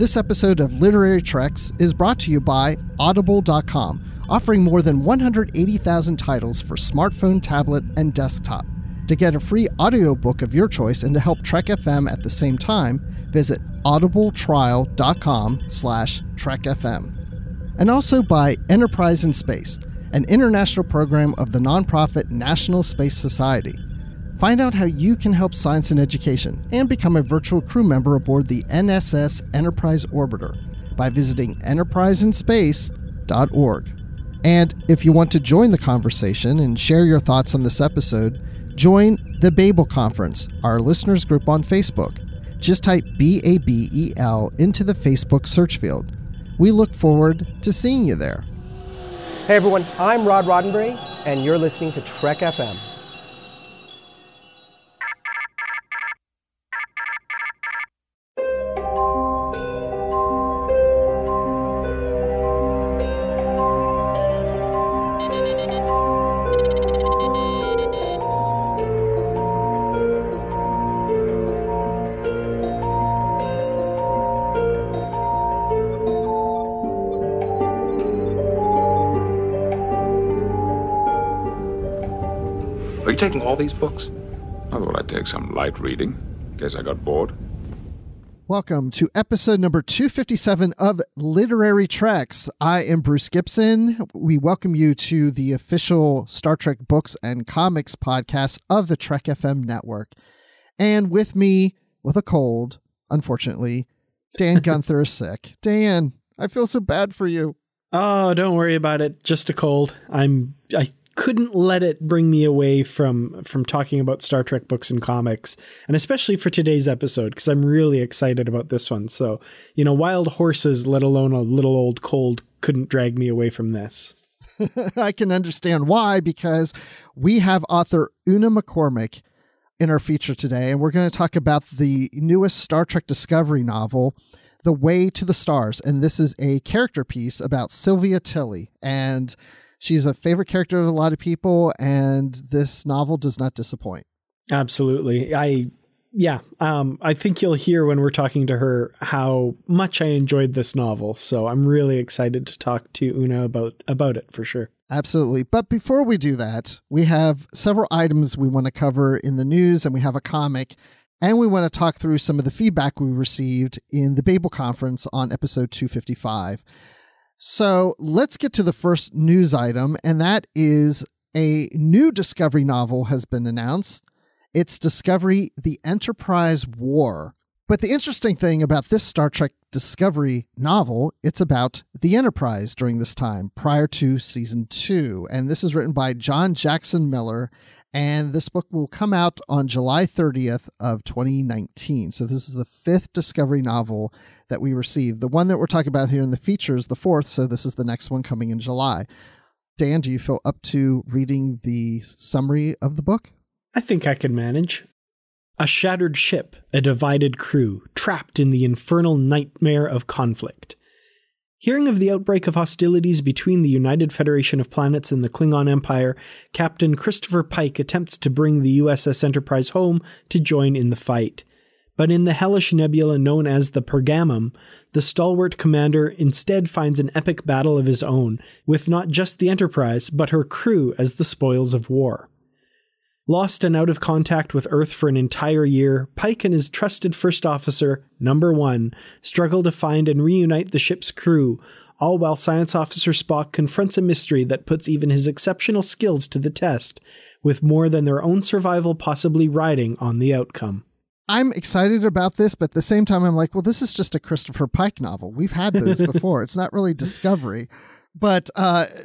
This episode of Literary Treks is brought to you by Audible.com, offering more than 180,000 titles for smartphone, tablet, and desktop. To get a free audiobook of your choice and to help Trek FM at the same time, visit audibletrial.com/trekfm. And also by Enterprise in Space, an international program of the nonprofit National Space Society. Find out how you can help science and education and become a virtual crew member aboard the NSS Enterprise Orbiter by visiting enterpriseinspace.org. And if you want to join the conversation and share your thoughts on this episode, join the Babel Conference, our listeners group on Facebook. Just type BABEL into the Facebook search field. We look forward to seeing you there. Hey everyone, I'm Rod Roddenberry, and you're listening to Trek FM. Are you taking all these books? I thought I'd take some light reading, in case I got bored. Welcome to episode number 257 of Literary Treks. I am Bruce Gibson. We welcome you to the official Star Trek books and comics podcast of the Trek FM network. And with me, with a cold, unfortunately, Dan Gunther is sick. Dan, I feel so bad for you. Oh, don't worry about it. Just a cold. I couldn't let it bring me away from talking about Star Trek books and comics, and especially for today's episode, because I'm really excited about this one. So, wild horses, let alone a little old cold, couldn't drag me away from this. I can understand why, because we have author Una McCormack in our feature today, and we're going to talk about the newest Star Trek Discovery novel, The Way to the Stars. And this is a character piece about Sylvia Tilly, and she's a favorite character of a lot of people, and this novel does not disappoint. Absolutely. I think you'll hear when we're talking to her how much I enjoyed this novel. So I'm really excited to talk to Una about it for sure. Absolutely. But before we do that, we have several items we want to cover in the news, and we have a comic, and we want to talk through some of the feedback we received in the Babel Conference on episode 255. So let's get to the first news item, and that is a new Discovery novel has been announced. It's Discovery: The Enterprise War. But the interesting thing about this Star Trek Discovery novel, it's about the Enterprise during this time, prior to season 2. And this is written by John Jackson Miller, and this book will come out on July 30th of 2019. So this is the 5th Discovery novel that we received. The one that we're talking about here in the feature is the 4th, so this is the next one coming in July. Dan, do you feel up to reading the summary of the book? I think I can manage. A shattered ship, a divided crew, trapped in the infernal nightmare of conflict. Hearing of the outbreak of hostilities between the United Federation of Planets and the Klingon Empire, Captain Christopher Pike attempts to bring the USS Enterprise home to join in the fight. But in the hellish nebula known as the Pergamum, the stalwart commander instead finds an epic battle of his own, with not just the Enterprise, but her crew as the spoils of war. Lost and out of contact with Earth for an entire year, Pike and his trusted first officer, Number 1, struggle to find and reunite the ship's crew, all while Science Officer Spock confronts a mystery that puts even his exceptional skills to the test, with more than their own survival possibly riding on the outcome. I'm excited about this, but at the same time, I'm like, well, this is just a Christopher Pike novel. We've had those before. It's not really Discovery. But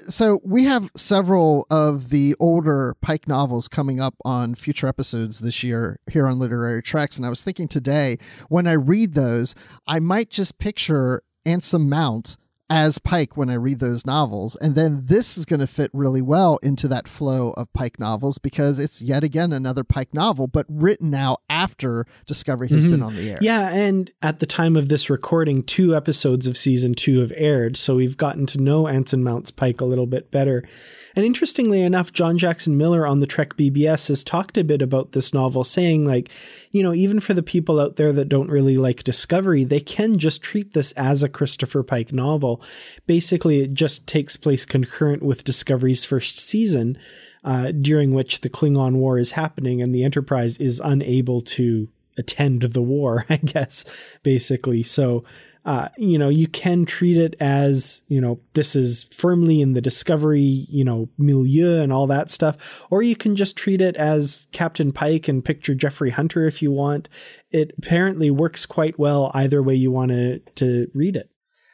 so we have several of the older Pike novels coming up on future episodes this year here on Literary Treks. And I was thinking today, when I read those, I might just picture Anson Mount as Pike when I read those novels. And then this is going to fit really well into that flow of Pike novels because it's yet again another Pike novel, but written now after Discovery has been on the air. Yeah, and at the time of this recording, 2 episodes of season 2 have aired, so we've gotten to know Anson Mounts Pike a little bit better. And interestingly enough, John Jackson Miller on the Trek BBS has talked a bit about this novel, saying like, you know, even for the people out there that don't really like Discovery, they can just treat this as a Christopher Pike novel. Basically, it just takes place concurrent with Discovery's first season, during which the Klingon War is happening and the Enterprise is unable to attend the war, I guess, basically. So, you know, you can treat it as, you know, this is firmly in the Discovery, you know, milieu and all that stuff. Or you can just treat it as Captain Pike and picture Jeffrey Hunter if you want. It apparently works quite well either way you want to read it.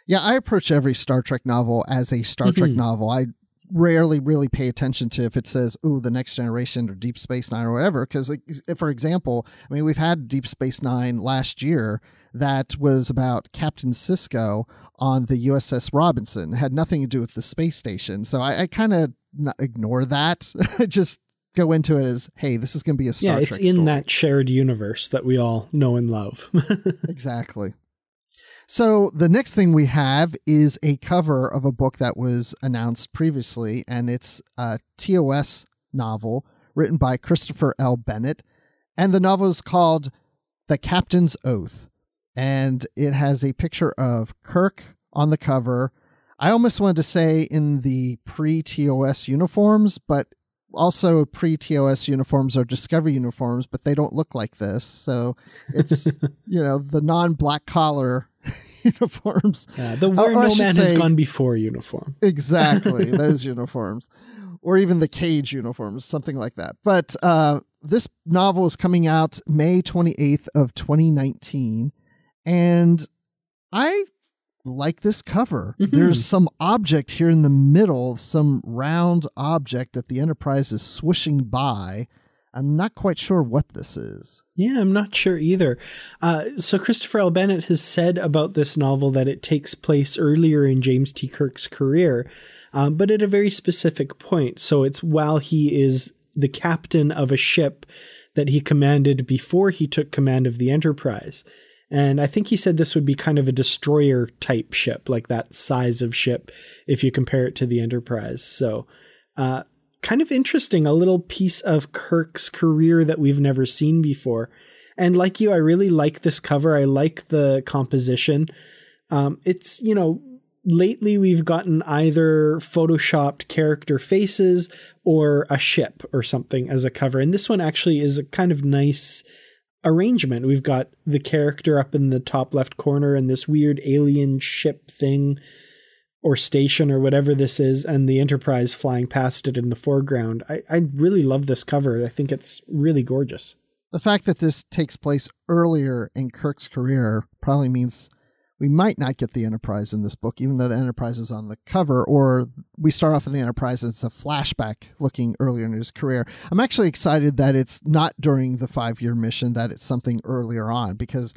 Yeah, I approach every Star Trek novel as a Star Trek novel. I rarely really pay attention to if it says, ooh, the Next Generation or Deep Space Nine or whatever. Because, like, for example, I mean, we've had Deep Space Nine last year that was about Captain Sisko on the USS Robinson. It had nothing to do with the space station. So I kind of ignore that. Just go into it as, hey, this is going to be a Star Trek story. Yeah, it's in that shared universe that we all know and love. Exactly. So the next thing we have is a cover of a book that was announced previously, and it's a TOS novel written by Christopher L. Bennett. And the novel is called The Captain's Oath. And it has a picture of Kirk on the cover. I almost wanted to say in the pre-TOS uniforms, but also pre-TOS uniforms are Discovery uniforms, but they don't look like this. So it's, you know, the non-black collar uniforms. The Where No Man Has Gone Before uniform. Exactly, those uniforms. Or even the Cage uniforms, something like that. But this novel is coming out May 28th of 2019. And I like this cover. There's some object here in the middle, some round object that the Enterprise is swooshing by. I'm not quite sure what this is. Yeah, I'm not sure either. So Christopher L. Bennett has said about this novel that it takes place earlier in James T. Kirk's career, but at a very specific point. So it's while he is the captain of a ship that he commanded before he took command of the Enterprise. And I think he said this would be kind of a destroyer type ship, like that size of ship, if you compare it to the Enterprise. So, kind of interesting, a little piece of Kirk's career that we've never seen before. And like you, I really like this cover. I like the composition. It's, you know, lately we've gotten either photoshopped character faces or a ship or something as a cover. And this one actually is a kind of nice arrangement. We've got the character up in the top left corner and this weird alien ship thing or station or whatever this is, and the Enterprise flying past it in the foreground. I really love this cover. I think it's really gorgeous. The fact that this takes place earlier in Kirk's career probably means we might not get the Enterprise in this book, even though the Enterprise is on the cover, or we start off in the Enterprise and it's a flashback looking earlier in his career. I'm actually excited that it's not during the 5-year mission, that it's something earlier on, because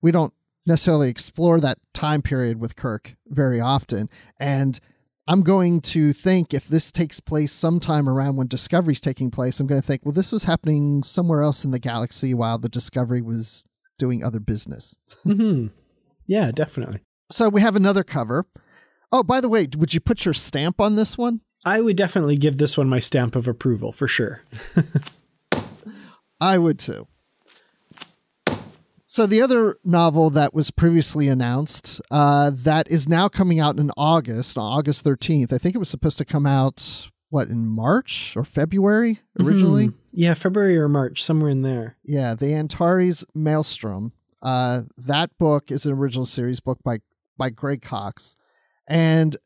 we don't necessarily explore that time period with Kirk very often. And I'm going to think if this takes place sometime around when Discovery's taking place, I'm going to think, well, this was happening somewhere else in the galaxy while the Discovery was doing other business. Mm-hmm. Yeah, definitely. So we have another cover. Oh, by the way, would you put your stamp on this one? I would definitely give this one my stamp of approval, for sure. I would too. So the other novel that was previously announced, that is now coming out in August, on August 13th. I think it was supposed to come out, in March or February originally? Mm-hmm. Yeah, February or March, somewhere in there. Yeah, the Antares Maelstrom. That book is an original series book by Greg Cox. And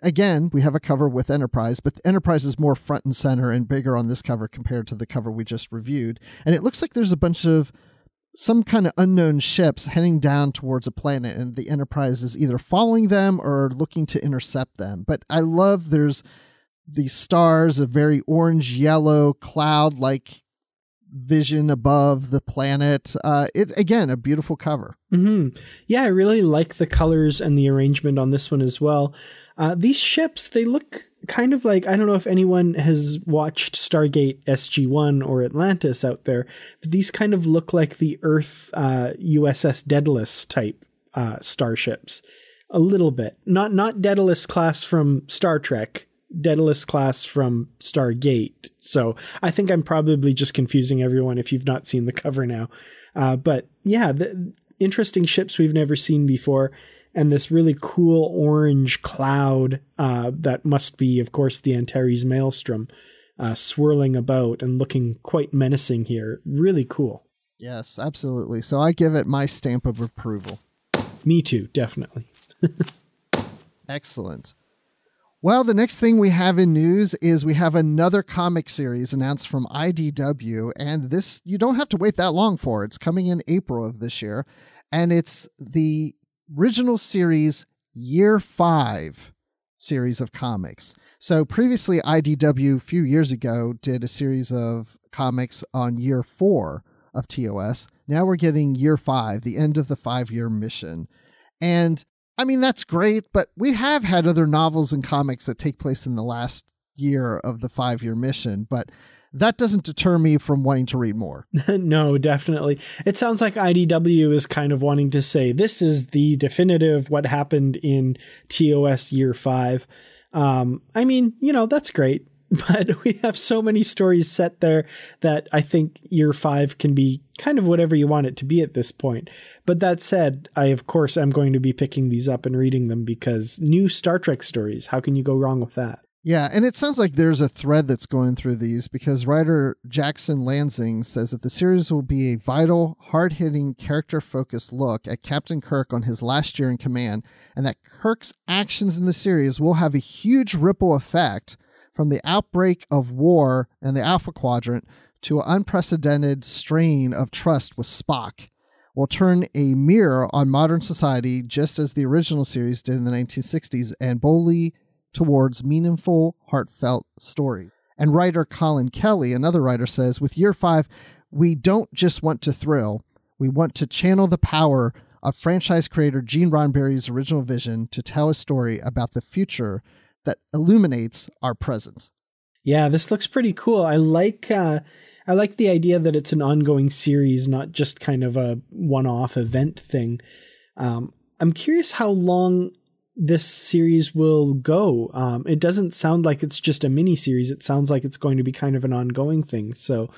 again, we have a cover with Enterprise, but Enterprise is more front and center and bigger on this cover compared to the cover we just reviewed. And it looks like there's a bunch of some kind of unknown ships heading down towards a planet, and the Enterprise is either following them or looking to intercept them. But I love there's these stars, a very orange-yellow cloud-like vision above the planet. It's, again, a beautiful cover. Mm-hmm. Yeah, I really like the colors and the arrangement on this one as well. These ships, they look kind of like, I don't know if anyone has watched Stargate SG-1 or Atlantis out there, but these kind of look like the Earth USS Daedalus type starships. A little bit. Not Daedalus class from Star Trek, Daedalus class from Stargate. So I think I'm probably just confusing everyone if you've not seen the cover now. But yeah, the interesting ships we've never seen before. And this really cool orange cloud that must be, of course, the Antares Maelstrom swirling about and looking quite menacing here. Really cool. Yes, absolutely. So I give it my stamp of approval. Me too, definitely. Excellent. Well, the next thing we have in news is we have another comic series announced from IDW, and this you don't have to wait that long for. It's coming in April of this year, and it's the original series Year 5 series of comics. So previously IDW a few years ago did a series of comics on Year 4 of TOS. Now we're getting Year 5, the end of the 5-year mission. And I mean, that's great, but we have had other novels and comics that take place in the last year of the 5-year mission, but that doesn't deter me from wanting to read more. No, definitely. It sounds like IDW is kind of wanting to say, this is the definitive what happened in TOS Year 5. I mean, that's great, but we have so many stories set there that I think Year 5 can be kind of whatever you want it to be at this point. But that said, I, of course, am going to be picking these up and reading them because new Star Trek stories, how can you go wrong with that? Yeah, and it sounds like there's a thread that's going through these because writer Jackson Lansing says that the series will be a vital, hard-hitting, character-focused look at Captain Kirk on his last year in command, and that Kirk's actions in the series will have a huge ripple effect from the outbreak of war in the Alpha Quadrant to an unprecedented strain of trust with Spock. Will turn a mirror on modern society just as the original series did in the 1960s and boldly towards meaningful, heartfelt story. And writer Colin Kelly, another writer, says, with Year 5, we don't just want to thrill, we want to channel the power of franchise creator Gene Roddenberry's original vision to tell a story about the future that illuminates our present. Yeah, this looks pretty cool. I like the idea that it's an ongoing series, not just kind of a one-off event thing. I'm curious how long this series will go. It doesn't sound like it's just a mini series. It sounds like it's going to be kind of an ongoing thing. So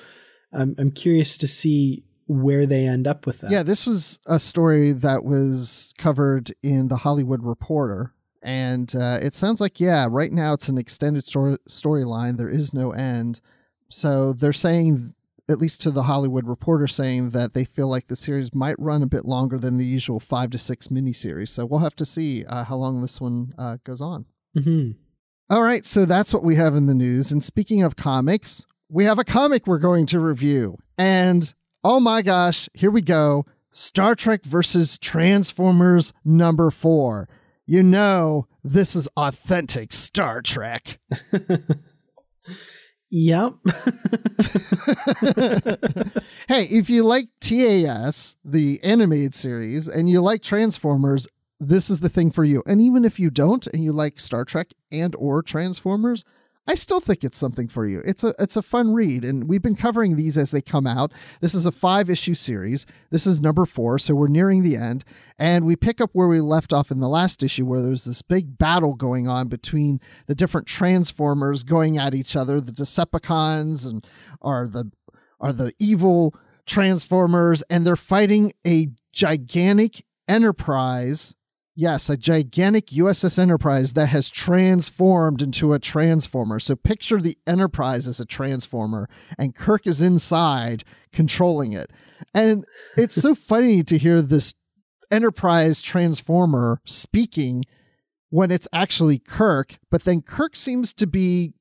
I'm curious to see where they end up with that. Yeah, this was a story that was covered in The Hollywood Reporter. And it sounds like, right now it's an extended storyline. There is no end. So they're saying, at least to the Hollywood Reporter, saying that they feel like the series might run a bit longer than the usual 5 to 6 miniseries. So we'll have to see how long this one goes on. Mm-hmm. All right, so that's what we have in the news. And speaking of comics, we have a comic we're going to review. And oh my gosh, here we go. Star Trek versus Transformers number 4. You know, this is authentic Star Trek. Yep. Hey, if you like TAS, the animated series, and you like Transformers, this is the thing for you. And even if you don't, and you like Star Trek and or Transformers, I still think it's something for you. It's a fun read, and we've been covering these as they come out. This is a 5-issue series. This is number 4, so we're nearing the end. And we pick up where we left off in the last issue, where there's this big battle going on between the different Transformers going at each other. The Decepticons and are the evil Transformers, and they're fighting a gigantic Enterprise. Yes, a gigantic USS Enterprise that has transformed into a Transformer. So picture the Enterprise as a Transformer, and Kirk is inside controlling it. And it's so funny to hear this Enterprise Transformer speaking when it's actually Kirk, but then Kirk seems to be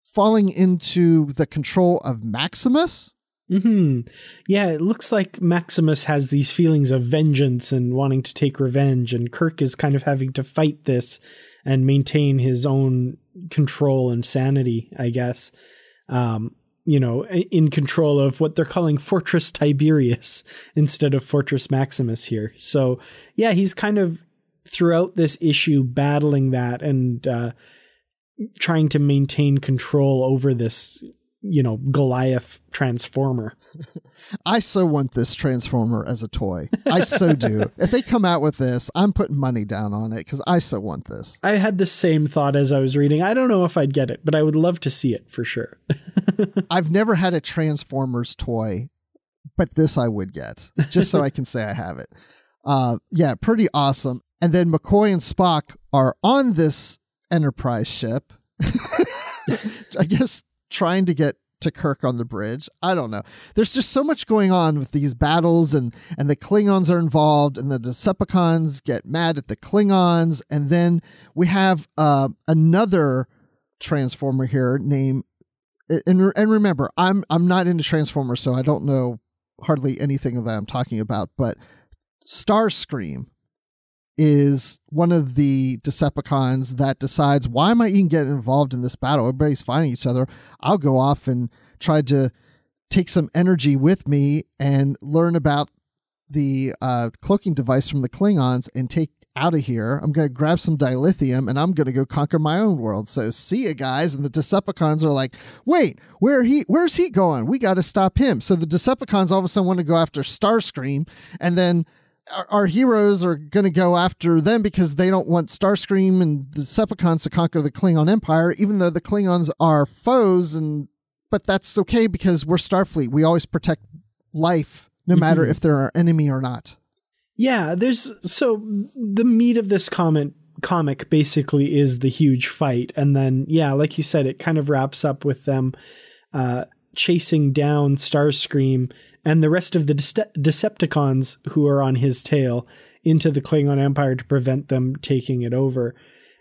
falling into the control of Maximus. Mm-hmm. Yeah, it looks like Maximus has these feelings of vengeance and wanting to take revenge, and Kirk is kind of having to fight this and maintain his own control and sanity, I guess. in control of what they're calling Fortress Tiberius instead of Fortress Maximus here. So yeah, he's kind of throughout this issue battling that and trying to maintain control over this, Goliath transformer. I so want this transformer as a toy. I so do. If they come out with this, I'm putting money down on it because I so want this. I had the same thought as I was reading. I don't know if I'd get it, but I would love to see it for sure. I've never had a Transformers toy, but this I would get just so I can say I have it. Yeah, pretty awesome. And then McCoy and Spock are on this Enterprise ship. I guess trying to get to Kirk on the bridge. I don't know. There's just so much going on with these battles, and the Klingons are involved, and the Decepticons get mad at the Klingons, and then we have another Transformer here named, and remember, I'm not into Transformers, so I don't know hardly anything that I'm talking about, but Starscream is one of the Decepticons that decides, why am I even getting involved in this battle? Everybody's fighting each other. I'll go off and try to take some energy with me and learn about the cloaking device from the Klingons and take out of here. I'm going to grab some dilithium and I'm going to go conquer my own world. So see ya, guys. And the Decepticons are like, wait, where's he going? We got to stop him. So the Decepticons all of a sudden want to go after Starscream, and then our heroes are going to go after them because they don't want Starscream and Decepticons to conquer the Klingon Empire, even though the Klingons are foes. But that's okay because we're Starfleet. We always protect life, no matter if they're our enemy or not. Yeah, so the meat of this comic basically is the huge fight. And then, yeah, like you said, it kind of wraps up with them chasing down Starscream and the rest of the Decepticons who are on his tail into the Klingon Empire to prevent them taking it over.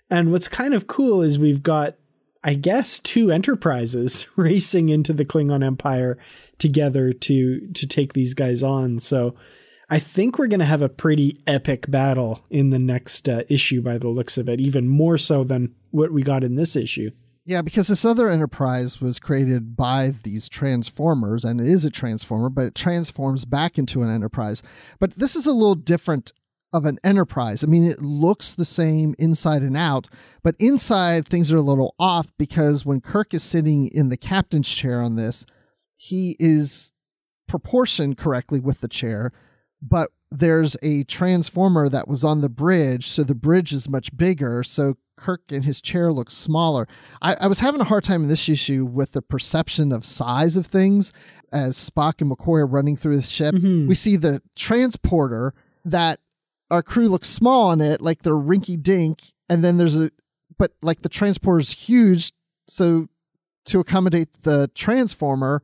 And what's kind of cool is we've got, I guess, 2 Enterprises racing into the Klingon Empire together to take these guys on. So I think we're going to have a pretty epic battle in the next issue by the looks of it, even more so than what we got in this issue. Yeah, because this other Enterprise was created by these Transformers, and it is a Transformer, but it transforms back into an Enterprise. But this is a little different of an Enterprise. I mean, it looks the same inside and out, but inside things are a little off because when Kirk is sitting in the captain's chair on this, he is proportioned correctly with the chair, but there's a Transformer that was on the bridge, so the bridge is much bigger, so Kirk and his chair looks smaller. I was having a hard time in this issue with the perception of size of things. As Spock and McCoy are running through the ship, we see the transporter that our crew looks small on it, like they're rinky dink, and then but like the transporter's huge, so to accommodate the transformer,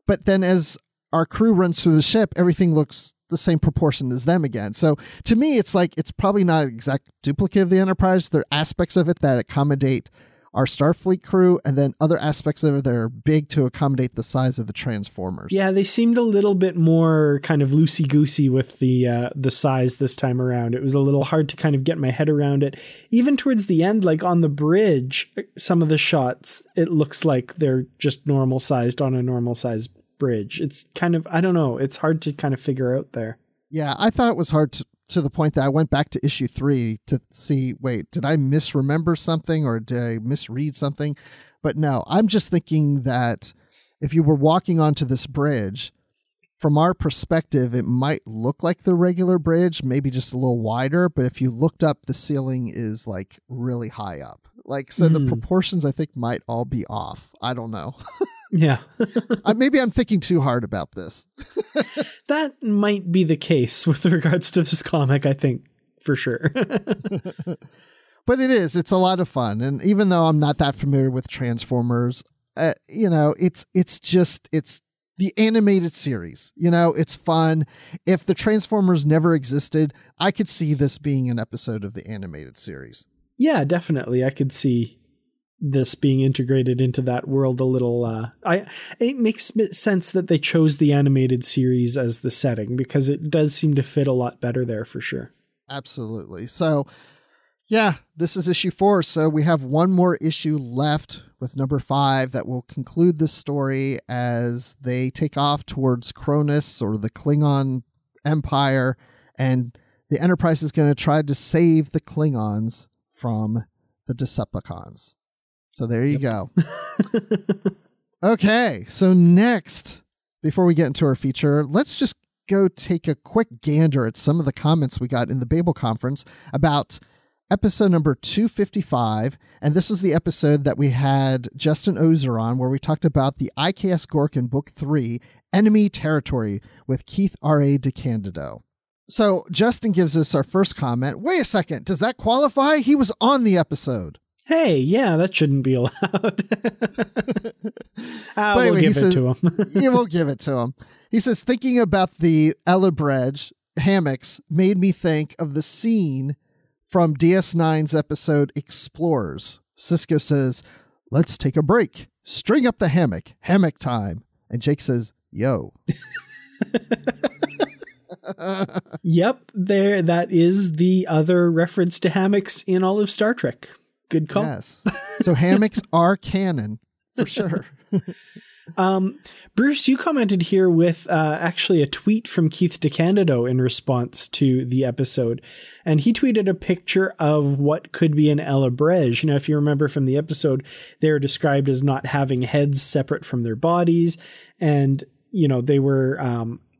but then as our crew runs through the ship, everything looks the same proportion as them again. So to me, it's like, it's probably not an exact duplicate of the Enterprise. There are aspects of it that accommodate our Starfleet crew, and then other aspects of it that are big to accommodate the size of the Transformers. Yeah, they seemed a little bit more kind of loosey-goosey with the size this time around. It was a little hard to kind of get my head around it. Even towards the end, like on the bridge, some of the shots, it looks like they're just normal sized on a normal sized bridge. It's kind of, I don't know, it's hard to kind of figure out there. Yeah, I thought it was hard to the point that I went back to issue 3 to see, wait, did I misremember something or did I misread something? But no, I'm just thinking that if you were walking onto this bridge, from our perspective, it might look like the regular bridge, maybe just a little wider, but if you looked up, the ceiling is like really high up. Like, so the proportions I think might all be off. I don't know. Yeah. Maybe I'm thinking too hard about this. That might be the case with regards to this comic, I think, for sure. But it's a lot of fun. And even though I'm not that familiar with Transformers, it's the animated series. It's fun. If the Transformers never existed, I could see this being an episode of the animated series. Yeah, definitely. I could see this being integrated into that world a little. It makes sense that they chose the animated series as the setting because it does seem to fit a lot better there for sure. Absolutely. So Yeah, this is issue 4, so we have one more issue left with number 5 that will conclude this story as they take off towards Cronus or the Klingon Empire, and the Enterprise is going to try to save the Klingons from the Decepticons. So there you go. Okay, so next, before we get into our feature, let's just go take a quick gander at some of the comments we got in the Babel conference about episode number 255, and this was the episode that we had Justin Ozer on, where we talked about the IKS Gorkin Book 3, Enemy Territory, with Keith R.A. DeCandido. So Justin gives us our first comment. Wait a second, does that qualify? He was on the episode. Hey, yeah, that shouldn't be allowed. Anyway, we'll give it to him. Yeah, we'll give it to him. He says, thinking about the Elebrej hammocks made me think of the scene from DS9's episode Explorers. Cisco says, let's take a break. String up the hammock time. And Jake says, yo. Yep, that is the other reference to hammocks in all of Star Trek. Good call. Yes. So hammocks are canon, for sure. Bruce, you commented here with actually a tweet from Keith DeCandido in response to the episode. And he tweeted a picture of what could be an Elebrej. You know, if you remember from the episode, they were described as not having heads separate from their bodies. And, you know, they were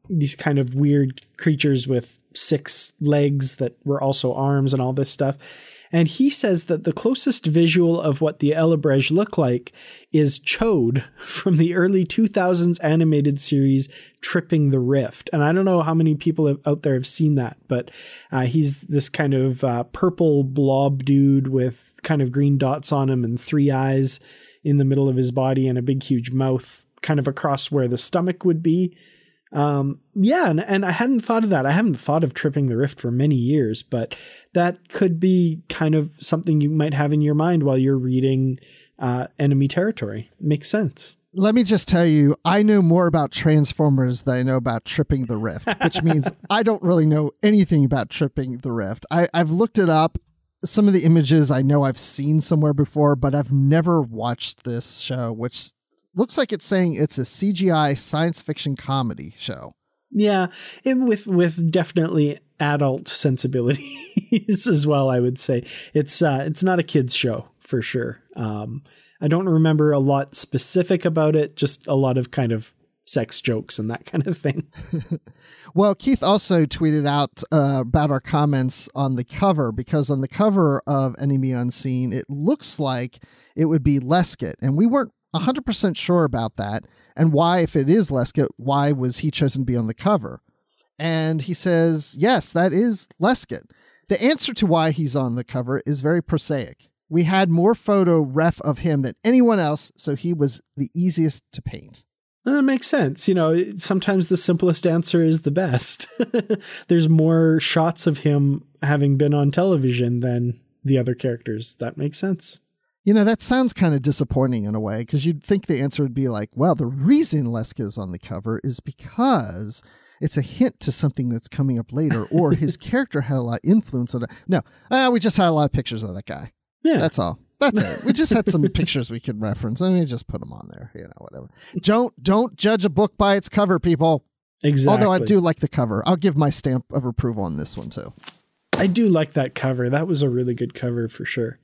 these kind of weird creatures with 6 legs that were also arms and all this stuff. And he says that the closest visual of what the Elebrej look like is Chode from the early 2000s animated series Tripping the Rift. And I don't know how many people out there have seen that, but he's this kind of purple blob dude with kind of green dots on him and 3 eyes in the middle of his body and a big, huge mouth kind of across where the stomach would be. And I hadn't thought of that. I haven't thought of Tripping the Rift for many years, but that could be kind of something you might have in your mind while you're reading Enemy Territory. Makes sense. Let me just tell you, I know more about Transformers than I know about Tripping the Rift, which means I don't really know anything about Tripping the Rift. I've looked it up. Some of the images I know I've seen somewhere before, but I've never watched this show, which looks like it's saying it's a CGI science fiction comedy show. Yeah, with definitely adult sensibilities as well, I would say. It's not a kid's show for sure. I don't remember a lot specific about it, just a lot of kind of sex jokes and that kind of thing. Well, Keith also tweeted out about our comments on the cover, because on the cover of Enemy Unseen, it looks like it would be Lesket, and we weren't 100% sure about that, and why, if it is Lesket, why was he chosen to be on the cover? And he says, yes, that is Lesket. The answer to why he's on the cover is very prosaic. We had more photo ref of him than anyone else, so he was the easiest to paint. Well, that makes sense. You know, sometimes the simplest answer is the best. There's more shots of him having been on television than the other characters. That makes sense. You know, that sounds kind of disappointing in a way, because you'd think the answer would be like, well, the reason Leska is on the cover is because it's a hint to something that's coming up later, or his character had a lot of influence on it. No, we just had a lot of pictures of that guy. Yeah. That's all. That's it. We just had some pictures we could reference, and we just put them on there, you know, whatever. Don't judge a book by its cover, people. Exactly. Although I do like the cover. I'll give my stamp of approval on this one, too. I do like that cover. That was a really good cover for sure.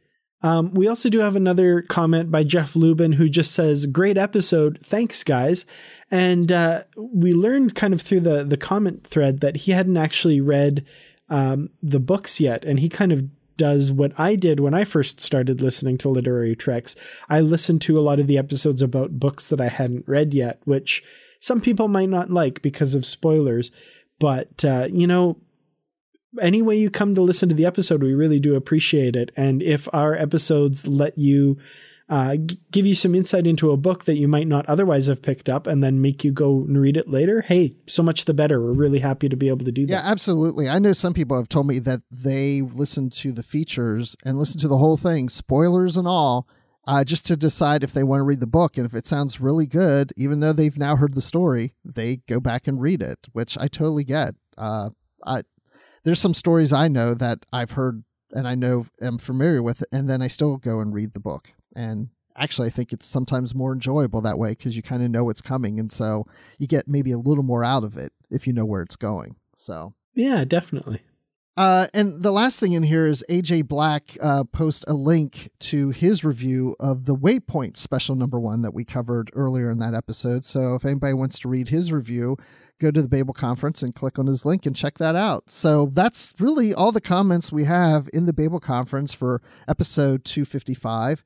We also do have another comment by Jeff Lubin, who just says, great episode. Thanks, guys. And we learned kind of through the comment thread that he hadn't actually read the books yet. And he kind of does what I did when I first started listening to Literary Treks. I listened to a lot of the episodes about books that I hadn't read yet, which some people might not like because of spoilers. But, you know, any way you come to listen to the episode, we really do appreciate it. And if our episodes let you give you some insight into a book that you might not otherwise have picked up and then make you go and read it later, hey, so much the better. We're really happy to be able to do that. Yeah, absolutely. I know some people have told me that they listen to the features and listen to the whole thing, spoilers and all, just to decide if they want to read the book. And if it sounds really good, even though they've now heard the story, they go back and read it, which I totally get. There's some stories I know that I've heard and I'm familiar with it, and then I still go and read the book. And actually, I think it's sometimes more enjoyable that way because you kind of know what's coming, and so you get maybe a little more out of it if you know where it's going. So yeah, definitely. And the last thing in here is AJ Black post a link to his review of the Waypoint special #1 that we covered earlier in that episode. So if anybody wants to read his review, go to the Babel Conference and click on his link and check that out. So that's really all the comments we have in the Babel Conference for episode 255.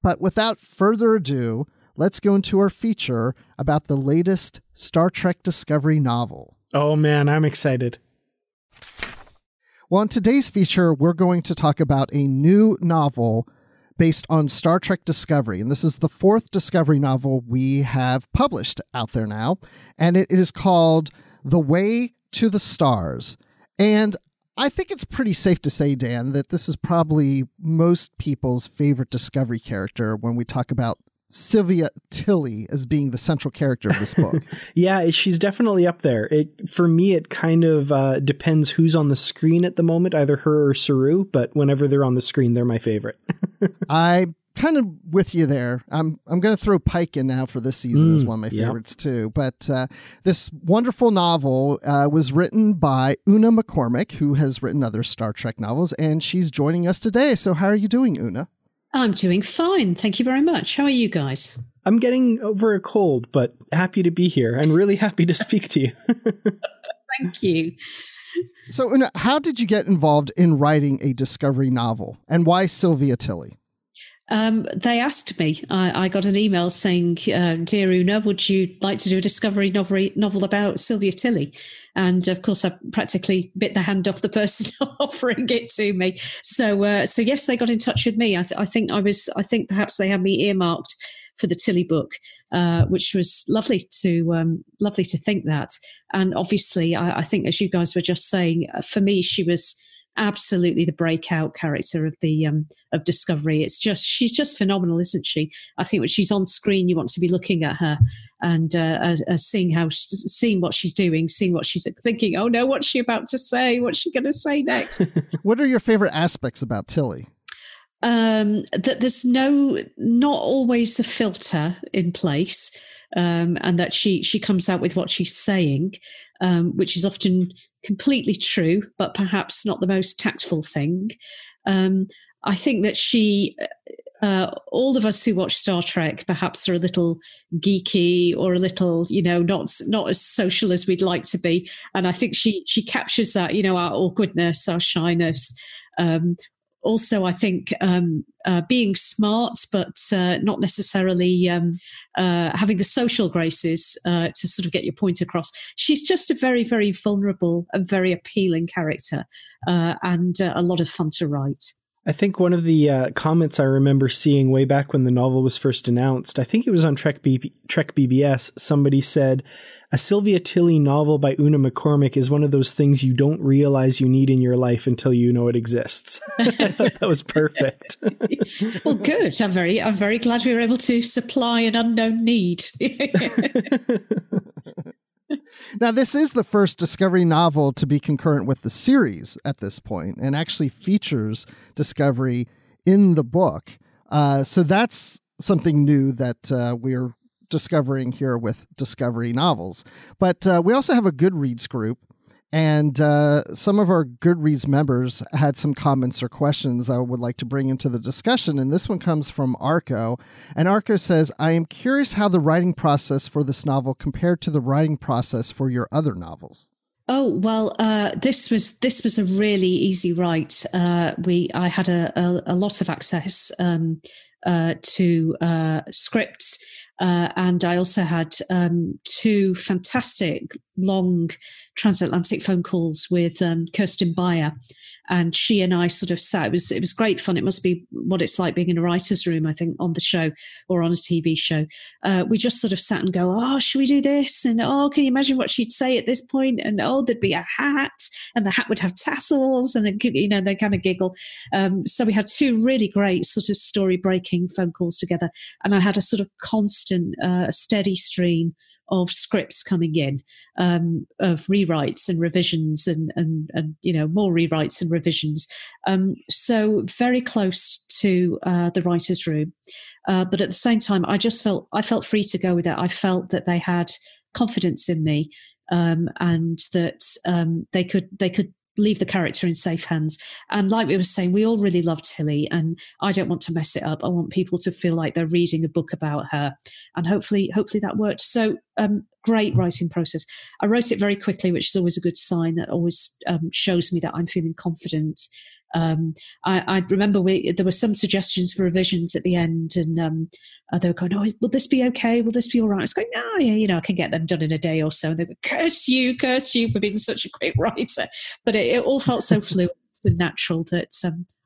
But without further ado, let's go into our feature about the latest Star Trek Discovery novel. Oh man, I'm excited. Well, in today's feature, we're going to talk about a new novel based on Star Trek Discovery. And this is the 4th Discovery novel we have published out there now. And it is called The Way to the Stars. And I think it's pretty safe to say, Dan, that this is probably most people's favorite Discovery character when we talk about Sylvia Tilly as being the central character of this book. Yeah, she's definitely up there. For me, it kind of depends who's on the screen at the moment, either her or Saru, but whenever they're on the screen, they're my favorite. I'm kind of with you there. I'm going to throw Pike in now for this season as one of my favorites too. But this wonderful novel was written by Una McCormack, who has written other Star Trek novels, and she's joining us today. So how are you doing, Una? I'm doing fine. Thank you very much. How are you guys? I'm getting over a cold, but happy to be here and really happy to speak to you. Thank you. So, Una, how did you get involved in writing a Discovery novel, and why Sylvia Tilly? They asked me. I got an email saying, "Dear Una, would you like to do a Discovery novel about Sylvia Tilly?" And of course, I practically bit the hand off the person offering it to me. So yes, they got in touch with me. I think perhaps they had me earmarked for the Tilly book, which was lovely to think that. And obviously, I think, as you guys were just saying, for me, she was absolutely the breakout character of Discovery. She's just phenomenal, isn't she? I think when she's on screen, you want to be looking at her and seeing what she's doing, seeing what she's thinking. Oh no, what's she about to say? What's she going to say next? What are your favorite aspects about Tilly? That there's not always a filter in place, and that she comes out with what she's saying, which is often completely true, but perhaps not the most tactful thing. I think that she, all of us who watch Star Trek perhaps are a little geeky or a little, not as social as we'd like to be. And I think she captures that, our awkwardness, our shyness. Also, I think being smart, but not necessarily having the social graces to sort of get your point across. She's just a very, very vulnerable and very appealing character, and a lot of fun to write. I think one of the comments I remember seeing way back when the novel was first announced, I think it was on Trek BBS, somebody said, a Sylvia Tilly novel by Una McCormack is one of those things you don't realize you need in your life until you know it exists. I thought that was perfect. Well, good. I'm very glad we were able to supply an unknown need. Now, this is the first Discovery novel to be concurrent with the series at this point, and actually features Discovery in the book. So that's something new that we're discovering here with Discovery novels. But we also have a Goodreads group, and some of our Goodreads members had some comments or questions I would like to bring into the discussion. And this one comes from Arco. And Arco says, I am curious how the writing process for this novel compared to the writing process for your other novels. Oh, well, this was a really easy write. I had a lot of access to scripts. And I also had 2 fantastic long transatlantic phone calls with Kirsten Beyer, and she and I sort of sat. It was great fun. It must be what it's like being in a writer's room, I think, on the show or on a TV show. We just sort of sat and go, oh, should we do this? And oh, can you imagine what she'd say at this point? And oh, there'd be a hat, and the hat would have tassels, and then they kind of giggle. So we had 2 really great sort of story breaking phone calls together, and I had a sort of constant, steady stream of scripts coming in, of rewrites and revisions and more rewrites and revisions. So very close to the writer's room. But at the same time, I felt free to go with it. I felt that they had confidence in me, and that they could leave the character in safe hands. And like we were saying, we all really loved Tilly, and I don't want to mess it up. I want people to feel like they're reading a book about her, and hopefully that worked. So great writing process. I wrote it very quickly, which is always a good sign. That always shows me that I'm feeling confident. I remember there were some suggestions for revisions at the end, and they were going, "Oh, will this be okay? Will this be all right?" I was going, "No, yeah, I can get them done in a day or so." And they would curse you for being such a great writer. But it all felt so fluid and natural that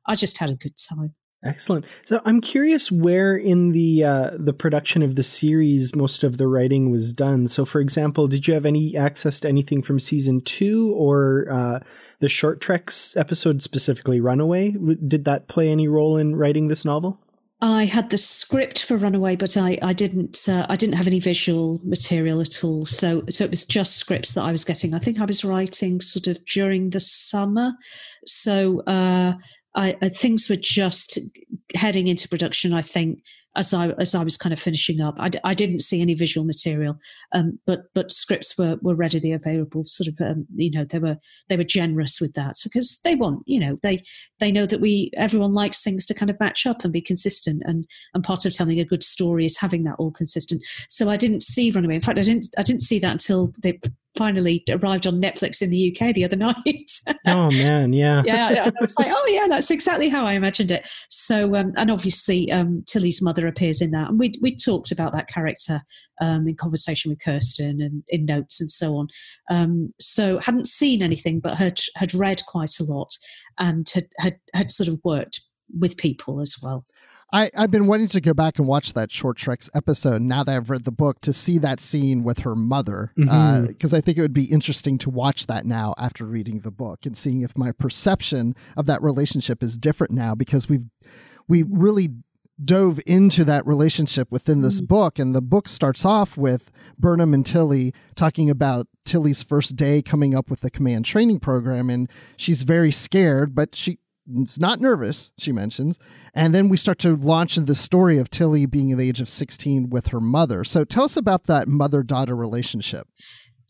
I just had a good time. Excellent. So I'm curious where in the production of the series most of the writing was done. So, for example, did you have any access to anything from season 2 or the Short Treks episode, specifically Runaway? Did that play any role in writing this novel? I had the script for Runaway, but I didn't have any visual material at all. So it was just scripts that I was getting. I think I was writing sort of during the summer. So things were just heading into production, I think, as I was kind of finishing up. I didn't see any visual material, but scripts were readily available. Sort of, they were generous with that because they want, they know that everyone likes things to kind of match up and be consistent, and part of telling a good story is having that all consistent. So I didn't see Runaway. In fact, I didn't see that until they finally arrived on Netflix in the UK the other night. Oh man, yeah. Yeah, I was like, oh yeah, that's exactly how I imagined it. So, and obviously Tilly's mother appears in that. And we talked about that character in conversation with Kirsten and in notes and so on. So hadn't seen anything, but had read quite a lot and had sort of worked with people as well. I've been wanting to go back and watch that Short Treks episode now that I've read the book to see that scene with her mother, because I think it would be interesting to watch that now after reading the book and seeing if my perception of that relationship is different now, because we really dove into that relationship within this book. And the book starts off with Burnham and Tilly talking about Tilly's first day coming up with the command training program. And she's very scared, but it's not nervous, she mentions. And then we start to launch into the story of Tilly being at the age of 16 with her mother. So tell us about that mother-daughter relationship.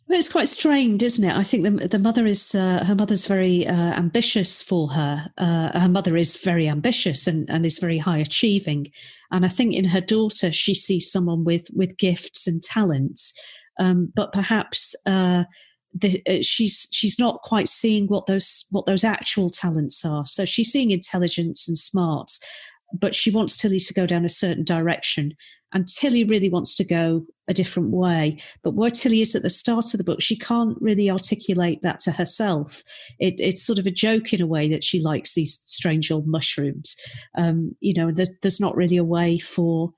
Well, it's quite strained, isn't it? I think the mother is, her mother's very ambitious for her. Her mother is very ambitious and is very high achieving. And I think in her daughter, she sees someone with gifts and talents, but perhaps she's not quite seeing what those actual talents are. So she's seeing intelligence and smarts, but she wants Tilly to go down a certain direction, and Tilly really wants to go a different way. But where Tilly is at the start of the book, she can't really articulate that to herself. It's sort of a joke in a way that she likes these strange old mushrooms. There's not really a way for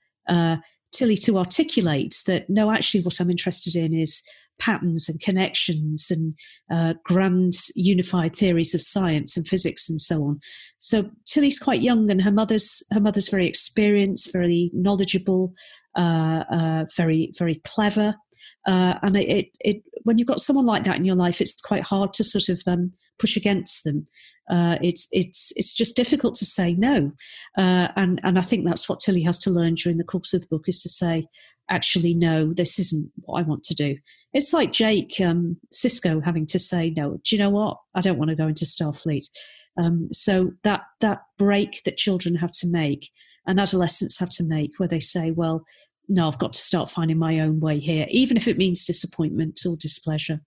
Tilly to articulate that. No, actually, what I'm interested in is patterns and connections and grand unified theories of science and physics and so on. So Tilly's quite young, and her mother's very experienced, very knowledgeable, very very clever. And it when you've got someone like that in your life, it's quite hard to sort of push against them. It's just difficult to say no, and I think that's what Tilly has to learn during the course of the book, is to say, actually, no, this isn't what I want to do. It's like Jake Sisko having to say, no, do you know what? I don't want to go into Starfleet. So that break that children have to make and adolescents have to make, where they say, well, no, I've got to start finding my own way here, even if it means disappointment or displeasure.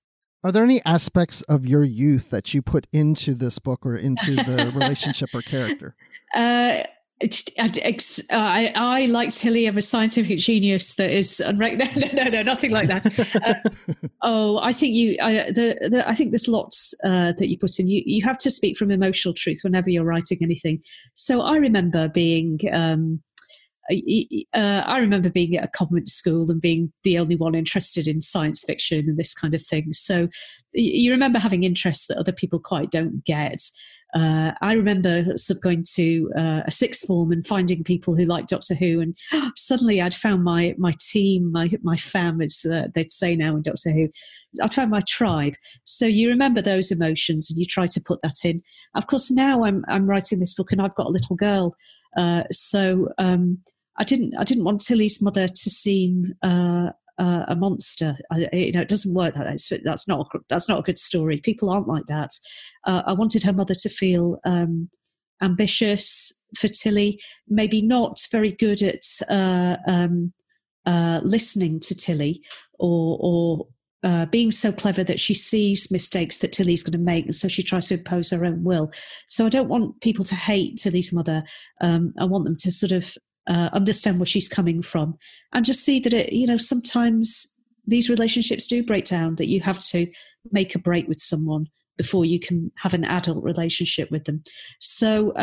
Are there any aspects of your youth that you put into this book or into the relationship or character? I like Tilly. I'm a scientific genius that is no, nothing like that. I think I think there's lots that you put in. You have to speak from emotional truth whenever you're writing anything. So I remember being at a convent school and being the only one interested in science fiction and this kind of thing. So you remember having interests that other people quite don't get. I remember sort of going to a sixth form and finding people who liked Doctor Who, and suddenly I'd found my team, my fam, as they'd say now in Doctor Who. I'd found my tribe. So you remember those emotions and you try to put that in. Of course, now I'm writing this book and I've got a little girl, so I didn't want Tilly's mother to seem a monster. It doesn't work like that. That's not a good story. People aren't like that. I wanted her mother to feel ambitious for Tilly, maybe not very good at listening to Tilly, or being so clever that she sees mistakes that Tilly's going to make, and so she tries to impose her own will. So I don't want people to hate Tilly's mother. I want them to sort of understand where she's coming from, and just see that sometimes these relationships do break down, that you have to make a break with someone before you can have an adult relationship with them. So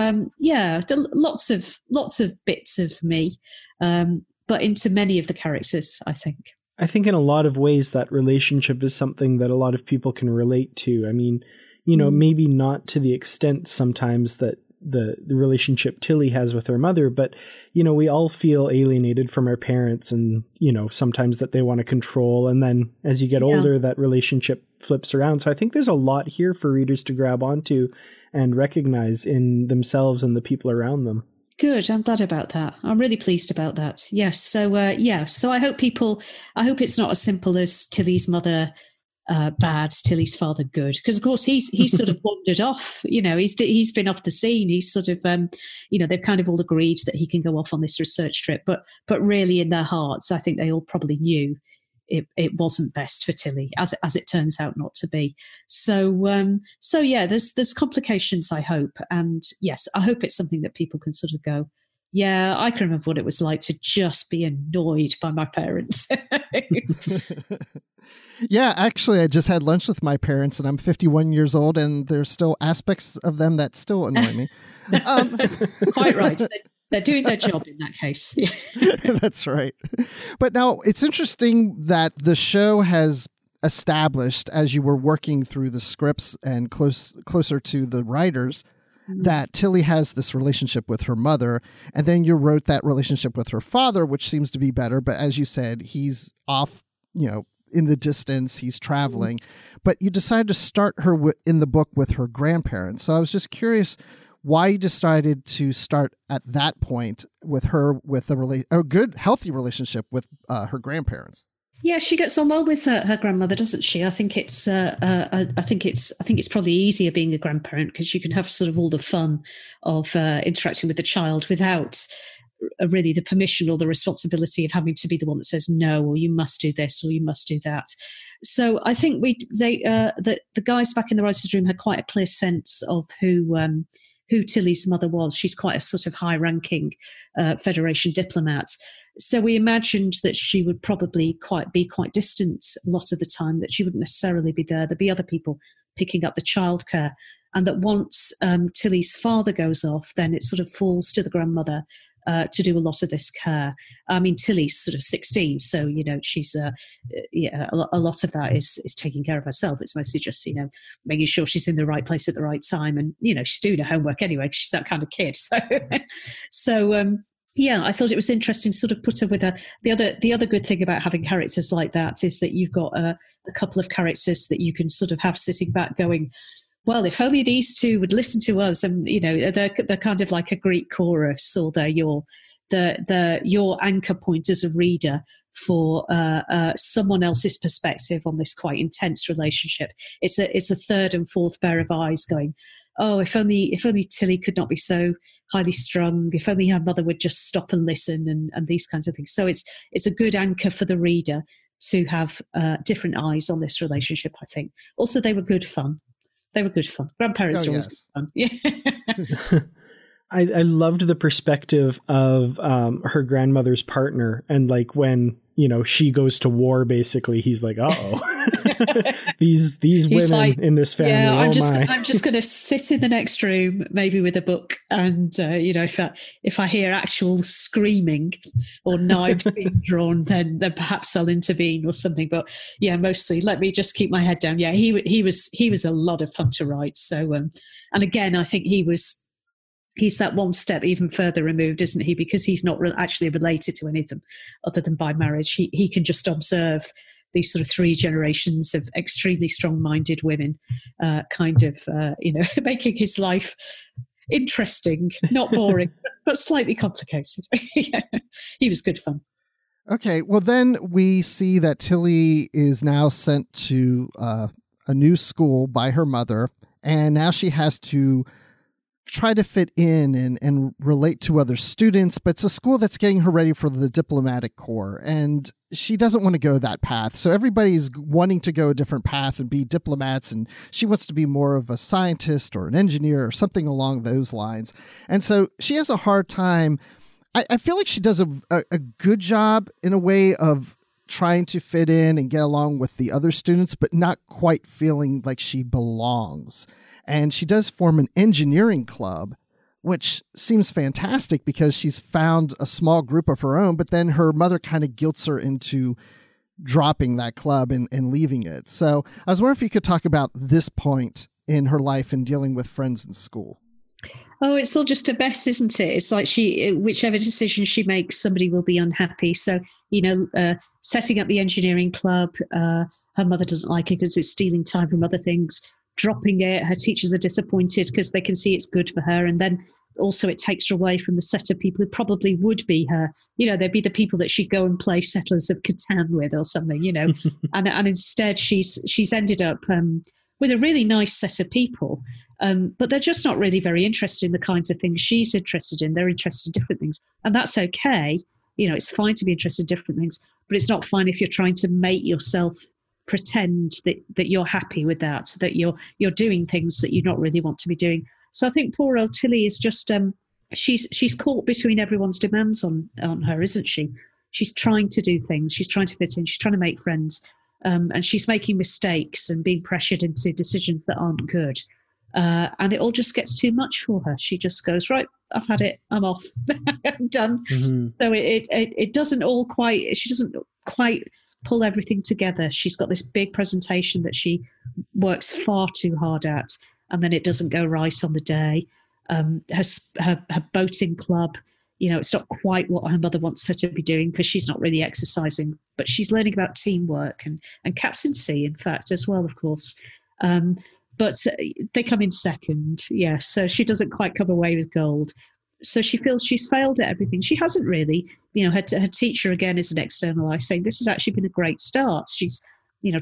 lots of bits of me, but into many of the characters, I think. I think in a lot of ways that relationship is something that a lot of people can relate to. I mean, maybe not to the extent sometimes that the relationship Tilly has with her mother, but, we all feel alienated from our parents, and, sometimes that they want to control. And then as you get older, that relationship flips around. So I think there's a lot here for readers to grab onto and recognize in themselves and the people around them. Good. I'm glad about that. I'm really pleased about that. Yes. So, So I hope it's not as simple as Tilly's mother bad, Tilly's father good, because of course he's sort of wandered off. He's been off the scene. He's sort of they've kind of all agreed that he can go off on this research trip, but really in their hearts, I think they all probably knew it wasn't best for Tilly, as it turns out not to be. So there's complications, I hope, and yes, I hope it's something that people can sort of go, yeah, I can remember what it was like to just be annoyed by my parents. Yeah, actually, I just had lunch with my parents, and I'm 51 years old, and there's still aspects of them that still annoy me. Quite right. They're doing their job in that case. That's right. But now it's interesting that the show has established, as you were working through the scripts and closer to the writers, that Tilly has this relationship with her mother, and then you wrote that relationship with her father, which seems to be better. But as you said, he's off, in the distance, he's traveling. But you decided to start her in the book with her grandparents. So I was just curious why you decided to start at that point with her, with a good, healthy relationship with her grandparents. Yeah, she gets on well with her grandmother, doesn't she? I think it's probably easier being a grandparent, because you can have sort of all the fun of interacting with the child without really the permission or the responsibility of having to be the one that says no, or you must do this, or you must do that. So I think the guys back in the writers' room had quite a clear sense of who Tilly's mother was. She's quite a sort of high-ranking Federation diplomat. So we imagined that she would probably be quite distant a lot of the time, that she wouldn't necessarily be there. There'd be other people picking up the childcare, and that once Tilly's father goes off, then it sort of falls to the grandmother to do a lot of this care. I mean, Tilly's sort of 16, so she's a lot of that is taking care of herself. It's mostly just making sure she's in the right place at the right time, and she's doing her homework anyway, because she's that kind of kid. So yeah, I thought it was interesting to sort of put her with her. The other good thing about having characters like that is that you've got a couple of characters that you can sort of have sitting back going, well, if only these two would listen to us. And they're kind of like a Greek chorus, or they're your anchor point as a reader for someone else's perspective on this quite intense relationship. It's a third and fourth pair of eyes going, oh, if only Tilly could not be so highly strung, if only her mother would just stop and listen, and these kinds of things. So it's a good anchor for the reader to have different eyes on this relationship, I think. Also, they were good fun. Grandparents are always good fun. Yeah. I loved the perspective of her grandmother's partner, and like when she goes to war, basically, he's like, uh-oh, these women like, in this family. Yeah, I'm my. just going to sit in the next room, maybe with a book, and if I hear actual screaming or knives being drawn, then perhaps I'll intervene or something. But yeah, mostly let me just keep my head down. Yeah, he was a lot of fun to write. So and again, I think he's that one step even further removed, isn't he? Because he's not actually related to any of them other than by marriage. He can just observe these sort of 3 generations of extremely strong-minded women making his life interesting, not boring, but slightly complicated. Yeah, he was good fun. Okay, well then we see that Tilly is now sent to a new school by her mother, and now she has to try to fit in and relate to other students, but it's a school that's getting her ready for the diplomatic corps, and she doesn't want to go that path. So everybody's wanting to go a different path and be diplomats, and she wants to be more of a scientist or an engineer or something along those lines. And so she has a hard time. I feel like she does a good job in a way of trying to fit in and get along with the other students, but not quite feeling like she belongs. And she does form an engineering club, which seems fantastic because she's found a small group of her own, but then her mother kind of guilts her into dropping that club and leaving it. So I was wondering if you could talk about this point in her life and dealing with friends in school. Oh, it's all just a mess, isn't it? It's like whichever decision she makes, somebody will be unhappy. So, setting up the engineering club, her mother doesn't like it because it's stealing time from other things. Dropping it, her teachers are disappointed because they can see it's good for her, and then also it takes her away from the set of people who probably would be her. They'd be the people that she'd go and play Settlers of Catan with or something. And instead she's ended up with a really nice set of people, but they're just not really very interested in the kinds of things she's interested in. They're interested in different things, and that's okay. It's fine to be interested in different things, but it's not fine if you're trying to make yourself pretend that you're happy with that you're doing things that you don't really want to be doing. So I think poor old Tilly is just she's caught between everyone's demands on her, isn't she? She's trying to do things, she's trying to fit in, she's trying to make friends, and she's making mistakes and being pressured into decisions that aren't good, and it all just gets too much for her. She just goes, right, I've had it, I'm off. I'm done. Mm-hmm. So it doesn't all quite, she doesn't quite pull everything together. She's got this big presentation that she works far too hard at, and then it doesn't go right on the day. Her boating club, it's not quite what her mother wants her to be doing because she's not really exercising, but she's learning about teamwork and captaincy, in fact, as well, of course. But they come in second, yeah, so she doesn't quite come away with gold. So she feels she's failed at everything. She hasn't really. Her teacher, again, is an external eye saying this has actually been a great start. She's,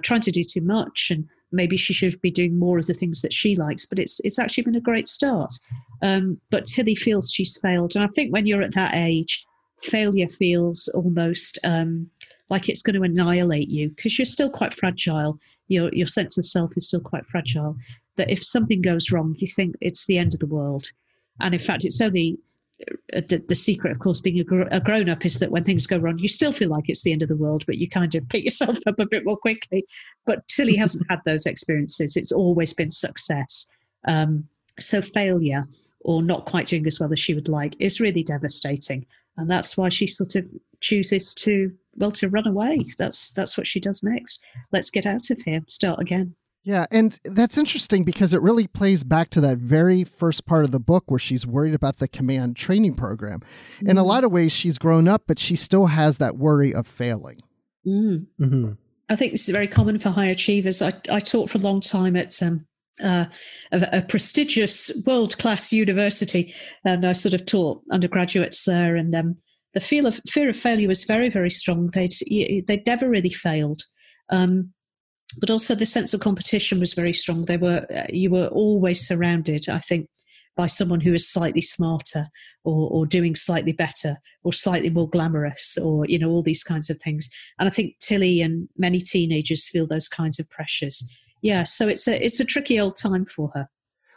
trying to do too much, and maybe she should be doing more of the things that she likes, but it's actually been a great start. But Tilly feels she's failed. And I think when you're at that age, failure feels almost like it's going to annihilate you because you're still quite fragile. Your sense of self is still quite fragile. That if something goes wrong, you think it's the end of the world. And in fact, it's only the secret, of course, being a grown-up is that when things go wrong, you still feel like it's the end of the world, but you kind of pick yourself up a bit more quickly. But Tilly hasn't had those experiences. It's always been success. So failure or not quite doing as well as she would like is really devastating. And that's why she sort of chooses to run away. That's what she does next. Let's get out of here, start again. Yeah, and that's interesting because it really plays back to that very first part of the book where she's worried about the command training program. In a lot of ways, she's grown up, but she still has that worry of failing. Mm-hmm. I think this is very common for high achievers. I taught for a long time at a prestigious world-class university, and I sort of taught undergraduates there, and the fear of failure was very, very strong. They'd never really failed. But also the sense of competition was very strong. You were always surrounded, I think, by someone who is slightly smarter or doing slightly better or slightly more glamorous or, all these kinds of things. And I think Tilly and many teenagers feel those kinds of pressures. Yeah, so it's a tricky old time for her.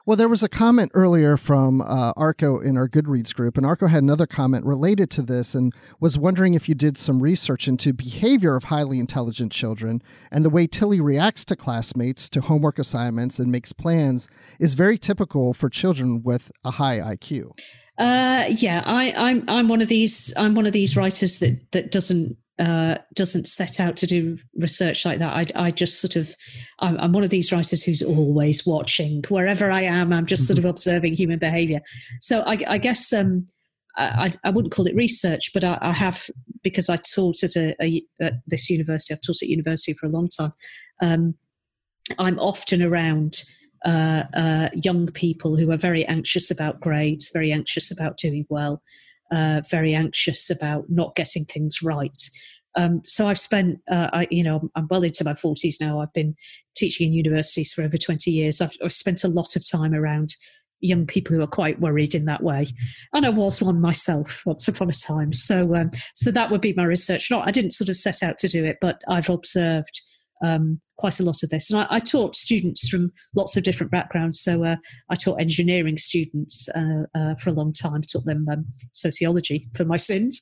Well, there was a comment earlier from Arco in our Goodreads group, and Arco had another comment related to this and was wondering if you did some research into behavior of highly intelligent children, and the way Tilly reacts to classmates, to homework assignments, and makes plans is very typical for children with a high IQ. I'm one of these. I'm one of these writers that doesn't set out to do research like that. I just sort of, I'm one of these writers who's always watching. Wherever I am, I'm just sort of observing human behavior. So I guess I wouldn't call it research, but I have, because I taught at this university. I've taught at university for a long time. I'm often around young people who are very anxious about grades, very anxious about doing well, very anxious about not getting things right. So I've spent, I'm well into my 40s now. I've been teaching in universities for over 20 years. I've spent a lot of time around young people who are quite worried in that way. And I was one myself once upon a time. So that would be my research. I didn't sort of set out to do it, but I've observed quite a lot of this. And I taught students from lots of different backgrounds. So I taught engineering students for a long time, taught them sociology for my sins.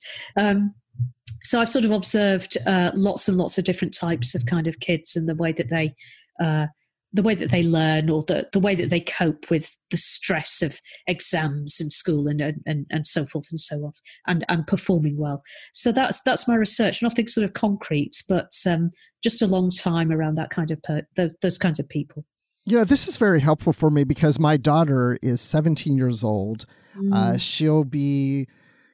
So I've sort of observed lots and lots of different types of kind of kids and the way that they learn, or the way that they cope with the stress of exams and school and so forth and so on, and performing well. So that's my research. Nothing sort of concrete, but just a long time around that kind of those kinds of people. This is very helpful for me because my daughter is 17 years old. She'll be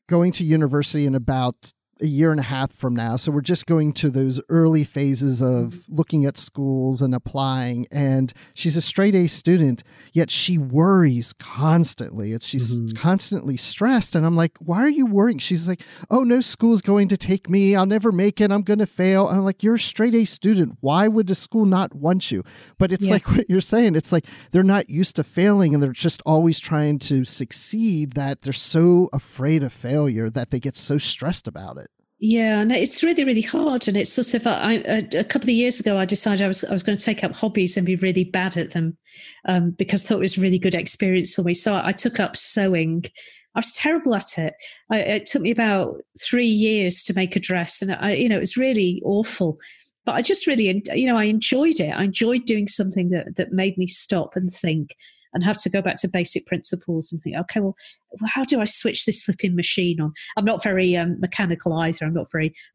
going to university in about a year and a half from now. So we're just going to those early phases of looking at schools and applying. And she's a straight A student, yet she worries constantly. She's constantly stressed. And I'm like, why are you worrying? She's like, oh, no school's going to take me. I'll never make it. I'm going to fail. And I'm like, you're a straight A student. Why would the school not want you? But it's like what you're saying. It's like they're not used to failing and they're just always trying to succeed, that they're so afraid of failure that they get so stressed about it. Yeah, and it's really, really hard. And it's sort of, a couple of years ago, I decided I was going to take up hobbies and be really bad at them because I thought it was a really good experience for me. So I took up sewing. I was terrible at it. It took me about 3 years to make a dress, and it was really awful. But I just really, I enjoyed it. I enjoyed doing something that made me stop and think and have to go back to basic principles and think, okay, well, how do I switch this flipping machine on? I'm not very mechanical either. I'm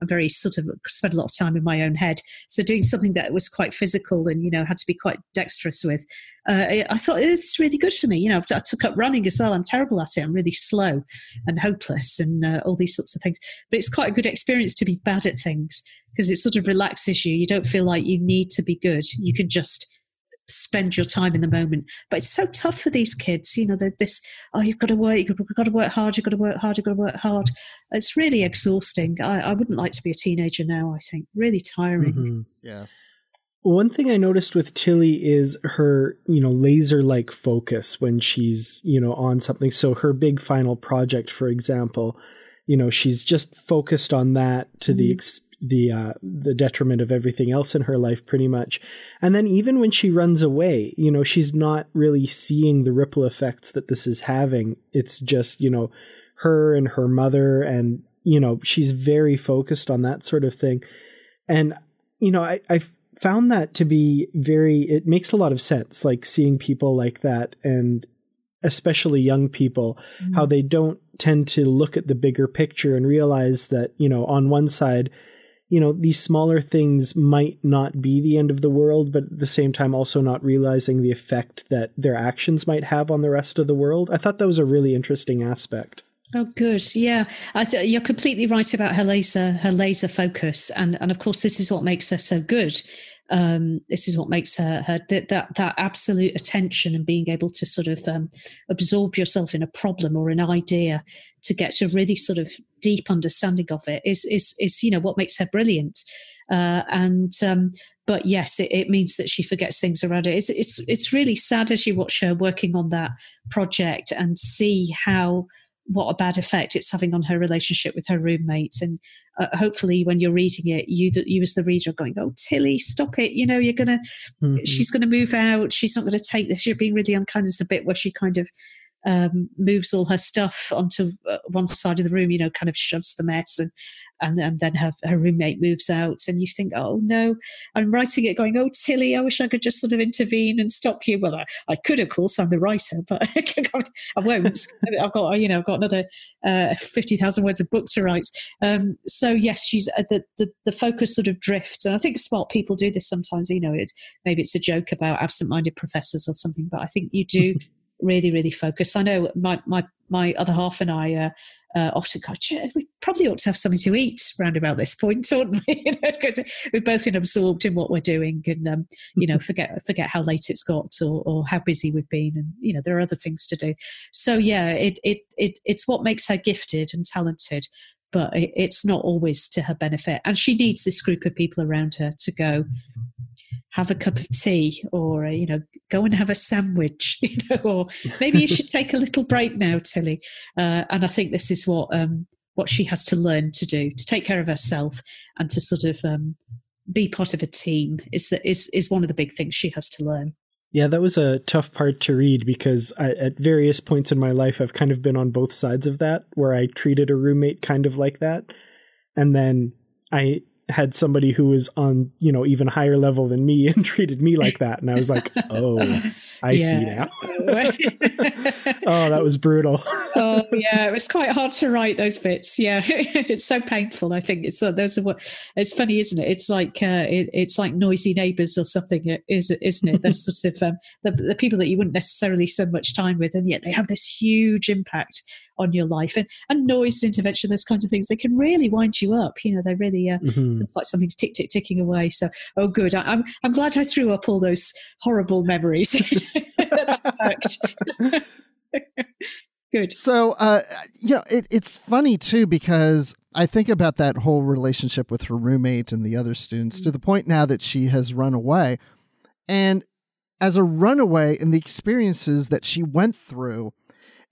very sort of spent a lot of time in my own head. So doing something that was quite physical and, had to be quite dexterous with, I thought it's really good for me. I took up running as well. I'm terrible at it. I'm really slow and hopeless and all these sorts of things. But it's quite a good experience to be bad at things because it sort of relaxes you. You don't feel like you need to be good. You can just spend your time in the moment. But it's so tough for these kids, you've got to work, you've got to work hard, you've got to work hard, you've got to work hard. It's really exhausting. I wouldn't like to be a teenager now, I think. Really tiring. Mm-hmm. Yes. One thing I noticed with Tilly is her, laser-like focus when she's, on something. So her big final project, for example, she's just focused on that to the detriment of everything else in her life, pretty much. And then even when she runs away, she's not really seeing the ripple effects that this is having. It's just, her and her mother, and, she's very focused on that sort of thing. And, I found that to be it makes a lot of sense, like seeing people like that, and especially young people, how they don't tend to look at the bigger picture and realize that, on one side, these smaller things might not be the end of the world, but at the same time also not realizing the effect that their actions might have on the rest of the world. I thought that was a really interesting aspect. Oh, good. Yeah. You're completely right about her laser focus. And of course, this is what makes her so good. This is what makes her that absolute attention and being able to sort of absorb yourself in a problem or an idea to get to a really sort of deep understanding of it is what makes her brilliant. But yes, it means that she forgets things around it. It's really sad as you watch her working on that project and see how what a bad effect it's having on her relationship with her roommates. And hopefully when you're reading it, you as the reader are going, oh, Tilly, stop it. She's going to move out. She's not going to take this. You're being really unkind. There's the bit where she kind of moves all her stuff onto one side of the room, kind of shoves the mess, and then her roommate moves out, and you think, oh no, I'm writing it going, oh Tilly, I wish I could just sort of intervene and stop you. Well, I could, of course, I'm the writer, but I won't. I've got another 50,000 words of book to write. So yes, she's the focus sort of drifts, and I think smart people do this sometimes. Maybe it's a joke about absent-minded professors or something, but I think you do really, really focus. I know my other half and I often go, we probably ought to have something to eat round about this point, oughtn't we? Because we've both been absorbed in what we're doing, and forget how late it's got or how busy we've been, and there are other things to do. So yeah, it's what makes her gifted and talented, but it's not always to her benefit, and she needs this group of people around her to go have a cup of tea, or go and have a sandwich, or maybe you should take a little break now, Tilly. And I think this is what she has to learn to do, to take care of herself and to sort of be part of a team is one of the big things she has to learn. Yeah, that was a tough part to read, because at various points in my life, I've kind of been on both sides of that, where I treated a roommate kind of like that. And then I had somebody who was on, even higher level than me and treated me like that. And I was like, oh, I see now. Oh, that was brutal. Oh, yeah. It was quite hard to write those bits. Yeah. It's so painful. I think it's funny, isn't it? It's like, it's like Noisy Neighbours or something, isn't it? They're sort of the people that you wouldn't necessarily spend much time with, and yet they have this huge impact on your life, and noise intervention, those kinds of things, they can really wind you up. They really it's like something's ticking away. So oh good, I'm glad I threw up all those horrible memories. Good. So it's funny too, because I think about that whole relationship with her roommate and the other students to the point now that she has run away, and as a runaway and the experiences that she went through,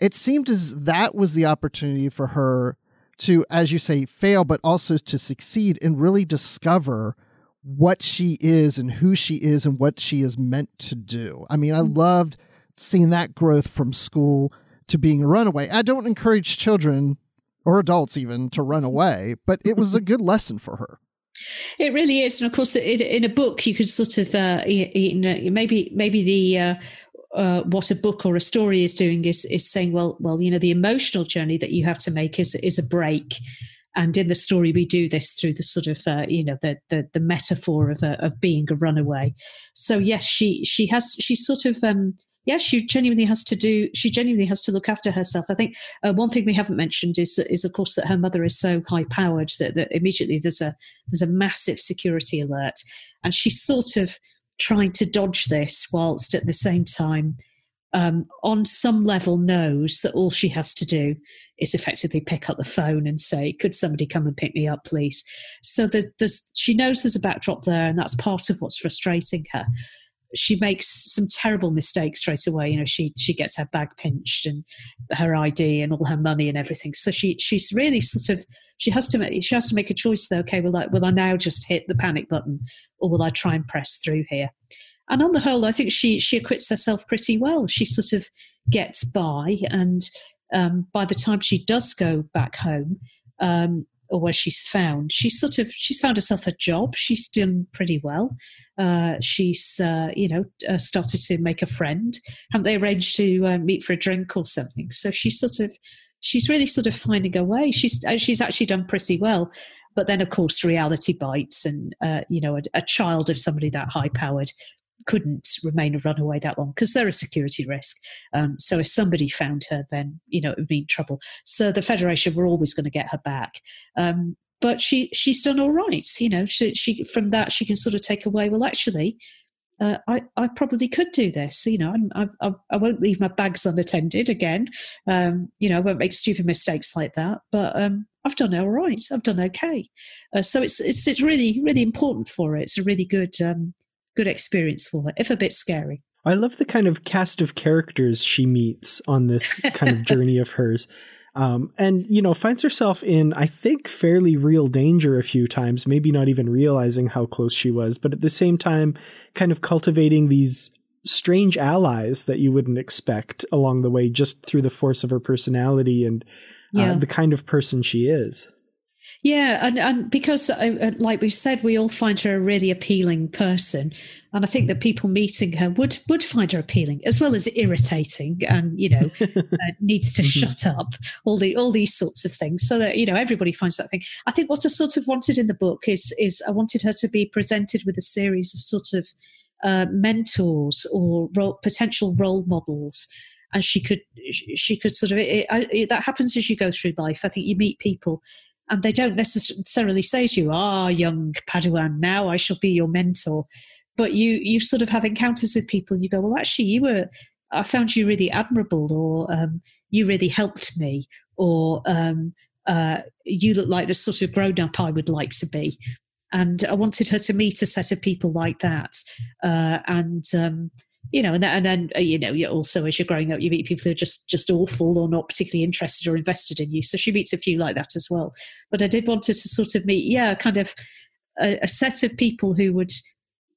it seemed as that was the opportunity for her to, as you say, fail, but also to succeed and really discover what she is and who she is and what she is meant to do. I mean, I loved seeing that growth from school to being a runaway. I don't encourage children or adults even to run away, but it was a good lesson for her. It really is. And of course, in a book, you could sort of, maybe the, what a book or a story is doing is saying, well, the emotional journey that you have to make is a break. And in the story, we do this through the sort of, the metaphor of being a runaway. So yes, she genuinely has to look after herself. I think one thing we haven't mentioned is of course that her mother is so high powered that immediately there's a massive security alert, and she's sort of trying to dodge this whilst at the same time on some level knows that all she has to do is effectively pick up the phone and say, could somebody come and pick me up, please? So she knows there's a backdrop there, and that's part of what's frustrating her. She makes some terrible mistakes straight away. She gets her bag pinched and her ID and all her money and everything. So she's really sort of, she has to make a choice though. Okay, will I now just hit the panic button, or will I try and press through here? And on the whole, I think she acquits herself pretty well. She sort of gets by, and by the time she does go back home, or where she's found herself a job. She's done pretty well. She's started to make a friend. Haven't they arranged to meet for a drink or something? So she's really sort of finding her way. She's actually done pretty well. But then, of course, reality bites, and a child of somebody that high powered couldn't remain a runaway that long because they're a security risk. So if somebody found her, then it would be in trouble. So the Federation were always going to get her back. But she's done all right. She from that she can sort of take away. Well, actually, I probably could do this. I won't leave my bags unattended again. I won't make stupid mistakes like that. But I've done all right. I've done okay. So it's really, really important for her. It's a really good experience for her, if a bit scary. I love the kind of cast of characters she meets on this kind of journey of hers. And, finds herself in, I think, fairly real danger a few times, maybe not even realizing how close she was, but at the same time, kind of cultivating these strange allies that you wouldn't expect along the way, just through the force of her personality and the kind of person she is. Yeah, and because, like we've said, we all find her a really appealing person. And I think that people meeting her would find her appealing, as well as irritating and, needs to shut up, all these sorts of things. So that, everybody finds that thing. I think what I sort of wanted in the book is I wanted her to be presented with a series of sort of mentors or potential role models. And she could sort of, that happens as you go through life. I think you meet people and they don't necessarily say to you, young Padawan, now I shall be your mentor. But you sort of have encounters with people. You go, well, actually, I found you really admirable, or you really helped me, or you look like the sort of grown-up I would like to be. And I wanted her to meet a set of people like that. And then also as you're growing up, you meet people who are just awful or not particularly interested or invested in you. So she meets a few like that as well. But I did want her to sort of meet, kind of a set of people who would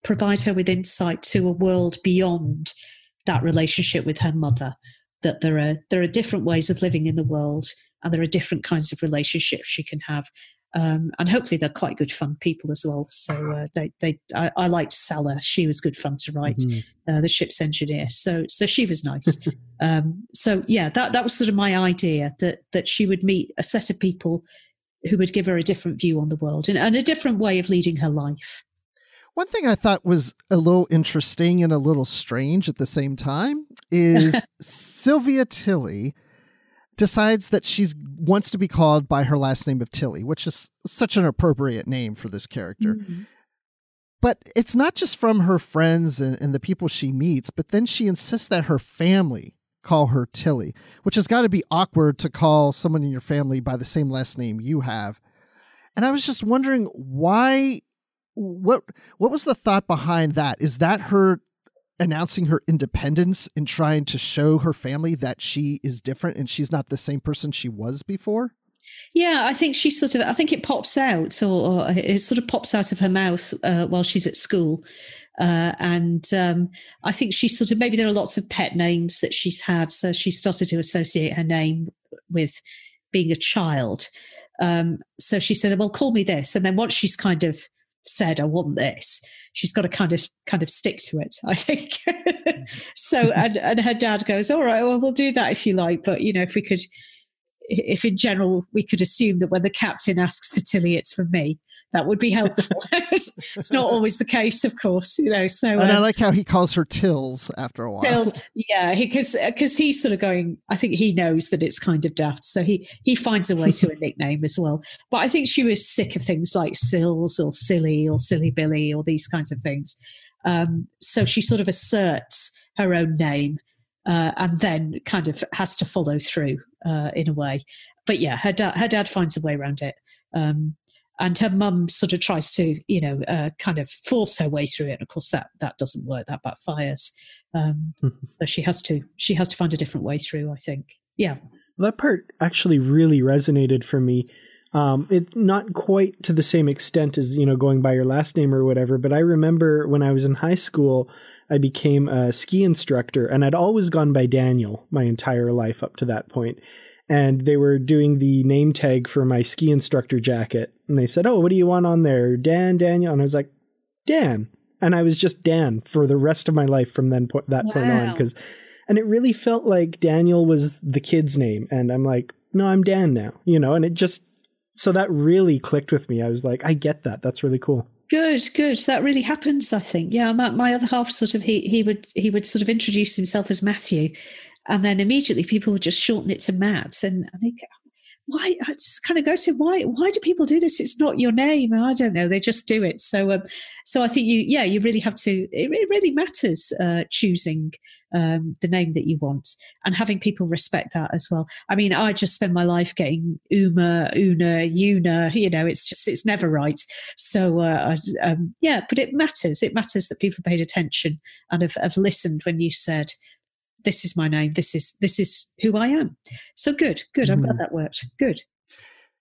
provide her with insight to a world beyond that relationship with her mother. That there are different ways of living in the world, and there are different kinds of relationships she can have. And hopefully they're quite good fun people as well. So I liked Salah. She was good fun to write, the ship's engineer. So she was nice. That was sort of my idea, that she would meet a set of people who would give her a different view on the world and a different way of leading her life. One thing I thought was a little interesting and a little strange at the same time is Sylvia Tilly decides that she wants to be called by her last name of Tilly, which is such an appropriate name for this character. Mm-hmm. But it's not just from her friends and the people she meets, but then she insists that her family call her Tilly, which has got to be awkward to call someone in your family by the same last name you have. And I was just wondering why, what was the thought behind that? Is that her announcing her independence and trying to show her family that she is different and she's not the same person she was before? Yeah, I think I think it pops out or it sort of pops out of her mouth while she's at school. And I think she sort of, maybe there are lots of pet names that she's had. So she started to associate her name with being a child. So she said, well, call me this. And then once she's kind of said, I want this, she's got to kind of stick to it, I think. So, and her dad goes, all right, well, we'll do that if you like. But, if in general we could assume that when the captain asks for Tilly, it's for me, that would be helpful. It's not always the case, of course, So, and I like how he calls her Tills after a while. Tills, yeah, because he's sort of going, I think he knows that it's kind of daft, so he finds a way to a nickname as well. But I think she was sick of things like Sills or Silly or Silly Billy or these kinds of things. So she sort of asserts her own name. And then kind of has to follow through in a way. But yeah, her dad finds a way around it. And her mum sort of tries to, kind of force her way through it. And of course, that doesn't work. That backfires. So she has to find a different way through, I think. Yeah. That part actually really resonated for me. It not quite to the same extent as, going by your last name or whatever, but I remember when I was in high school, I became a ski instructor, and I'd always gone by Daniel my entire life up to that point. And they were doing the name tag for my ski instructor jacket. And they said, oh, what do you want on there? Daniel. And I was like, Dan. And I was just Dan for the rest of my life from that point on. And it really felt like Daniel was the kid's name. And I'm like, no, I'm Dan now, and it just, so that really clicked with me. I was like, I get that. That's really cool. Good. That really happens, I think. Yeah, my other half sort of, he would sort of introduce himself as Matthew, and then immediately people would just shorten it to Matt. And I think, why? I just kind of go to why do people do this? It's not your name. And I don't know. They just do it. So I think you really have to. It really matters choosing the name that you want and having people respect that as well. I mean, I just spend my life getting Una, Una. It's never right. So but it matters. It matters that people paid attention and have listened when you said, this is my name. This is who I am. So good. I'm glad that worked. Good.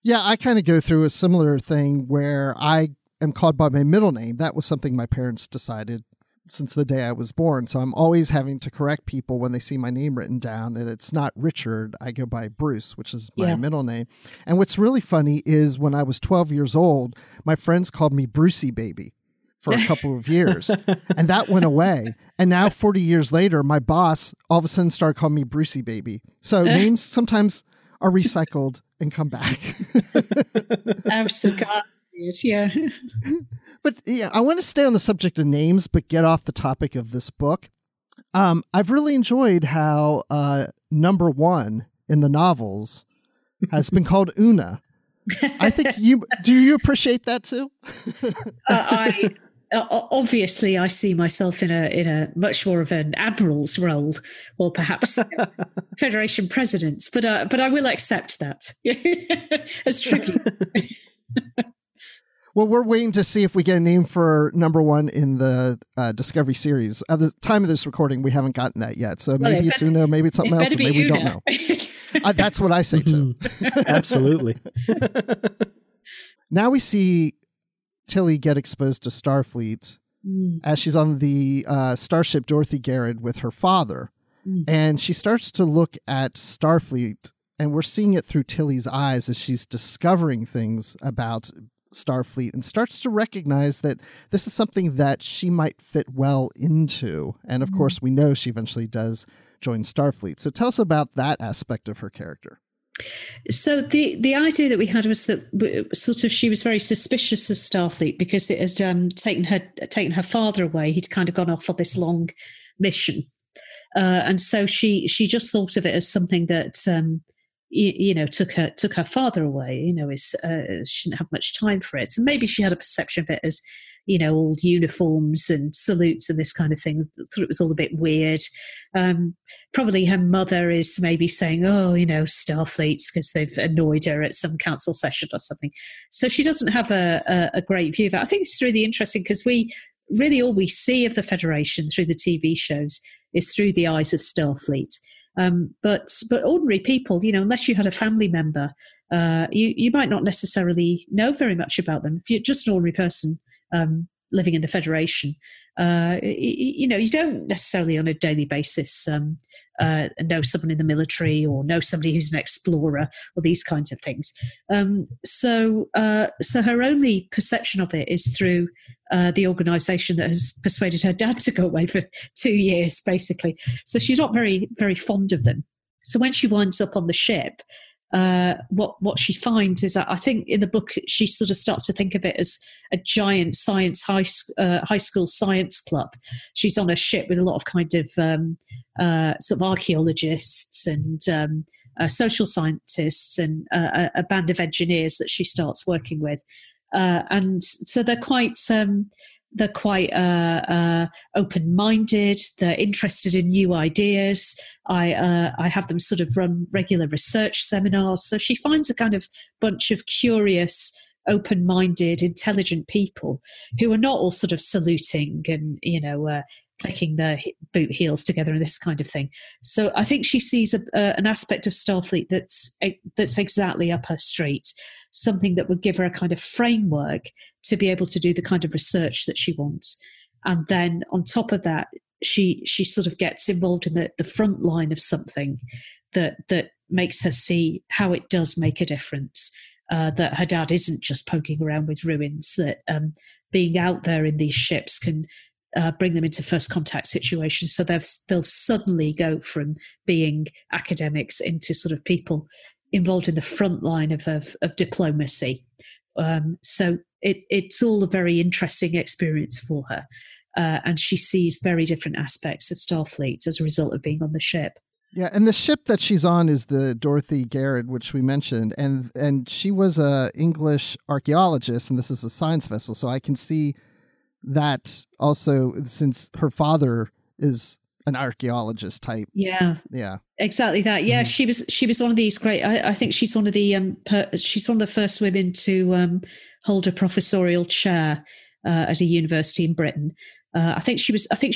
Yeah, I kind of go through a similar thing where I am called by my middle name. That was something my parents decided since the day I was born. So I'm always having to correct people when they see my name written down, and it's not Richard. I go by Bruce, which is my middle name. And what's really funny is when I was 12 years old, my friends called me Brucey Baby for a couple of years, and that went away. And now 40 years later, my boss all of a sudden started calling me Brucey Baby. So names sometimes are recycled and come back. Absolutely, yeah. But yeah, I want to stay on the subject of names, but get off the topic of this book. I've really enjoyed how number one in the novels has been called Una. I think do you appreciate that too? I obviously I see myself in a much more of an admiral's role, or perhaps Federation presidents. But I will accept that as tribute. Well, we're waiting to see if we get a name for number one in the Discovery series. At the time of this recording, we haven't gotten that yet. So maybe it's Una, maybe it's something else, or maybe we don't know. That's what I say too. Absolutely. Now we see Tilly get exposed to Starfleet as she's on the starship Dorothy Garrod with her father. And she starts to look at Starfleet, and we're seeing it through Tilly's eyes as she's discovering things about Starfleet and starts to recognize that this is something that she might fit well into. And of course, we know she eventually does join Starfleet. So tell us about that aspect of her character. So the idea that we had was that sort of she was very suspicious of Starfleet because it had taken her father away. He'd kind of gone off on this long mission, and so she just thought of it as something that took her father away. She didn't have much time for it, and maybe she had a perception of it as old uniforms and salutes and this kind of thing. Thought it was all a bit weird. Probably her mother is maybe saying, Starfleets, because they've annoyed her at some council session or something. So she doesn't have a great view of it. I think it's really interesting because all we see of the Federation through the TV shows is through the eyes of Starfleet. But ordinary people, unless you had a family member, you might not necessarily know very much about them. If you're just an ordinary person living in the Federation, you don't necessarily on a daily basis know someone in the military or know somebody who's an explorer or these kinds of things. So her only perception of it is through the organisation that has persuaded her dad to go away for 2 years, basically. So she's not very, very fond of them. So when she winds up on the ship, what she finds is that I think in the book she sort of starts to think of it as a giant science high school science club. She's on a ship with a lot of kind of sort of archaeologists and social scientists and a band of engineers that she starts working with, and so they're quite open-minded. They're interested in new ideas. I have them sort of run regular research seminars. So she finds a kind of bunch of curious, open-minded, intelligent people who are not all sort of saluting and, clicking their boot heels together and this kind of thing. So I think she sees an aspect of Starfleet that's exactly up her street, something that would give her a kind of framework to be able to do the kind of research that she wants. And then on top of that, she sort of gets involved in the front line of something that makes her see how it does make a difference, that her dad isn't just poking around with ruins, that being out there in these ships can bring them into first contact situations. So they'll suddenly go from being academics into sort of people involved in the front line of diplomacy. So it's all a very interesting experience for her. And she sees very different aspects of Starfleet as a result of being on the ship. Yeah, and the ship that she's on is the Dorothy Garrod, which we mentioned, and she was a English archaeologist, and this is a science vessel, so I can see that also, since her father is an archaeologist type. Yeah, exactly that. Yeah, mm-hmm. She was one of these great. I think she's one of the she's one of the first women to hold a professorial chair at a university in Britain. I think she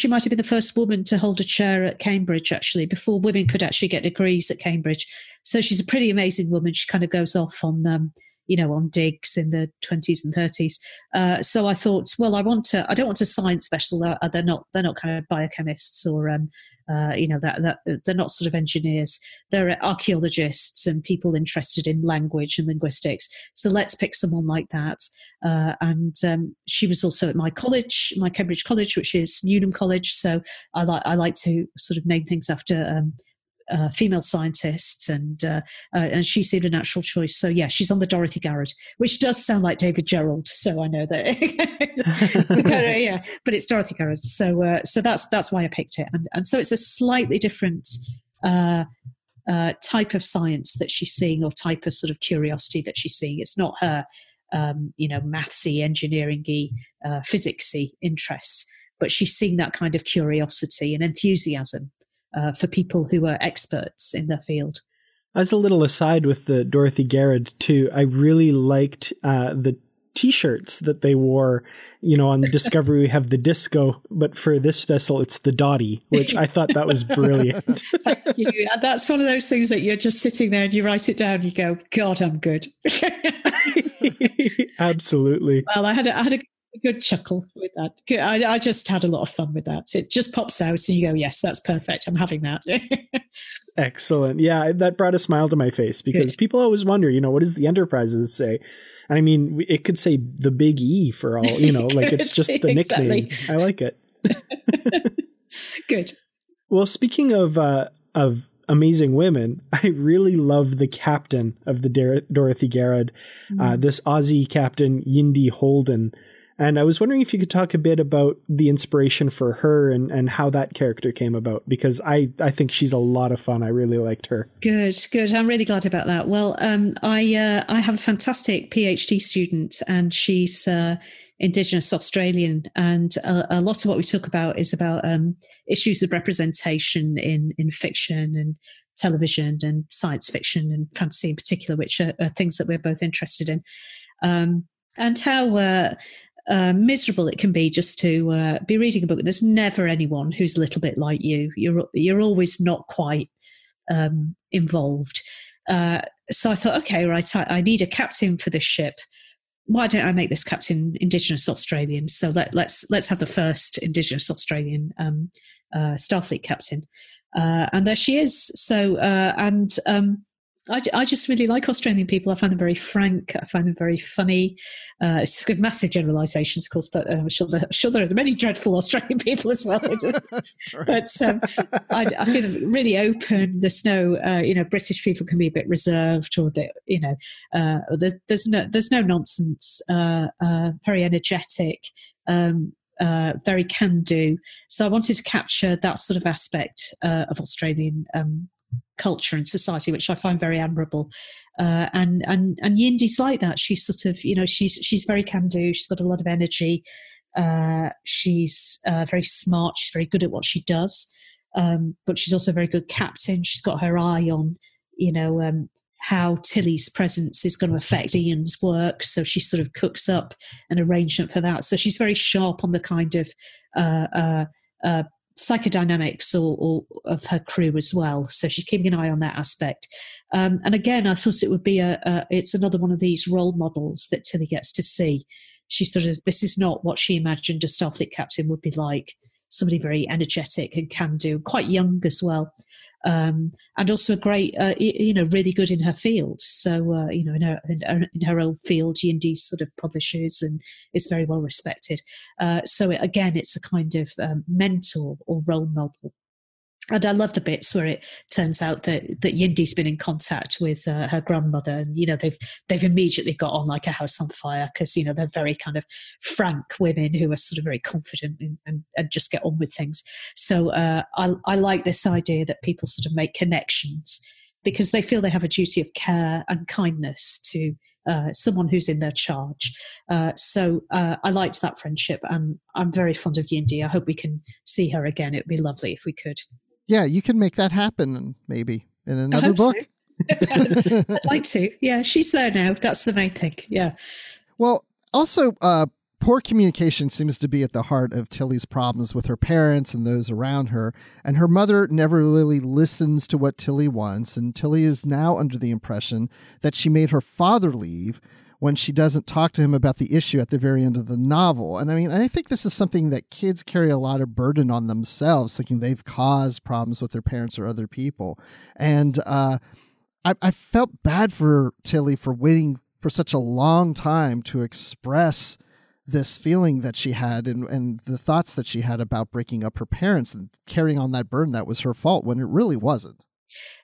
might have been the first woman to hold a chair at Cambridge, actually, before women could actually get degrees at Cambridge. So she's a pretty amazing woman. She kind of goes off on, on digs in the 20s and 30s. So I thought, well, I don't want a science special. They're not kind of biochemists or, they're not sort of engineers. They're archaeologists and people interested in language and linguistics. So let's pick someone like that. And she was also at my college, my Cambridge College, which is Newnham College. So I like to sort of name things after female scientists, and she seemed a natural choice. So yeah, she's on the Dorothy Garrod, which does sound like David Gerald. So I know that, yeah, but it's Dorothy Garrod. So that's why I picked it, and so it's a slightly different type of science that she's seeing, or type of sort of curiosity that she's seeing. It's not her, mathsy, engineering-y, physicsy interests, but she's seeing that kind of curiosity and enthusiasm for people who are experts in their field. As a little aside with the Dorothy Garrod too, I really liked the T-shirts that they wore. On the Discovery we have the disco, but for this vessel it's the Dottie, which I thought that was brilliant. Thank you. And that's one of those things that you're just sitting there and you write it down and you go, God, I'm good. Absolutely. Well, I had a good chuckle with that. I just had a lot of fun with that. It just pops out and you go, yes, that's perfect. I'm having that. Excellent. Yeah, that brought a smile to my face, because people always wonder, what does the Enterprises say? And I mean, it could say the Big E for all, like it's just the nickname. I like it. Good. Well, speaking of amazing women, I really love the captain of the Dorothy Garrod, this Aussie captain, Yindi Holden. And I was wondering if you could talk a bit about the inspiration for her and how that character came about, because I think she's a lot of fun. I really liked her. Good. I'm really glad about that. Well, I have a fantastic PhD student, and she's Indigenous Australian, and a lot of what we talk about is about issues of representation in fiction and television and science fiction and fantasy in particular, which are things that we're both interested in, and how miserable it can be just to be reading a book. There's never anyone who's a little bit like you. You're always not quite involved. So I thought, okay, right, I need a captain for this ship. Why don't I make this captain Indigenous Australian? So let's have the first Indigenous Australian Starfleet captain, and there she is. So I just really like Australian people. I find them very frank. I find them very funny. It's massive generalisations, of course, but I'm sure there are many dreadful Australian people as well. But I feel them really open. There's no, British people can be a bit reserved or a bit, there's no nonsense. Very energetic. Very can-do. So I wanted to capture that sort of aspect of Australian culture and society, which I find very admirable. And Yindi's like that. She's sort of, she's very can-do. She's got a lot of energy. She's very smart. She's very good at what she does. But she's also a very good captain. She's got her eye on, how Tilly's presence is going to affect Ian's work. So she sort of cooks up an arrangement for that. So she's very sharp on the kind of psychodynamics or of her crew as well. So she's keeping an eye on that aspect. And again, I thought it would be it's another one of these role models that Tilly gets to see. She's sort of, this is not what she imagined a Starfleet captain would be like. Somebody very energetic and can do, quite young as well. And also a great, really good in her field. So, in her old field, Yindi sort of publishes and is very well respected. So again, it's a kind of mentor or role model. And I love the bits where it turns out that Yindi's been in contact with her grandmother, and they've immediately got on like a house on fire, because they're very kind of frank women who are sort of very confident and just get on with things. So I like this idea that people sort of make connections because they feel they have a duty of care and kindness to someone who's in their charge. So I liked that friendship, and I'm very fond of Yindi. I hope we can see her again. It'd be lovely if we could. Yeah, you can make that happen maybe in another book. So. I'd like to. Yeah, she's there now. That's the main thing. Yeah. Well, also Poor communication seems to be at the heart of Tilly's problems with her parents and those around her, and her mother never really listens to what Tilly wants, and Tilly is now under the impression that she made her father leave when she doesn't talk to him about the issue at the very end of the novel. And I mean, I think this is something that kids carry a lot of burden on themselves, thinking they've caused problems with their parents or other people. And I felt bad for Tilly for waiting for such a long time to express this feeling that she had and the thoughts that she had about breaking up her parents and carrying on that burden that was her fault when it really wasn't.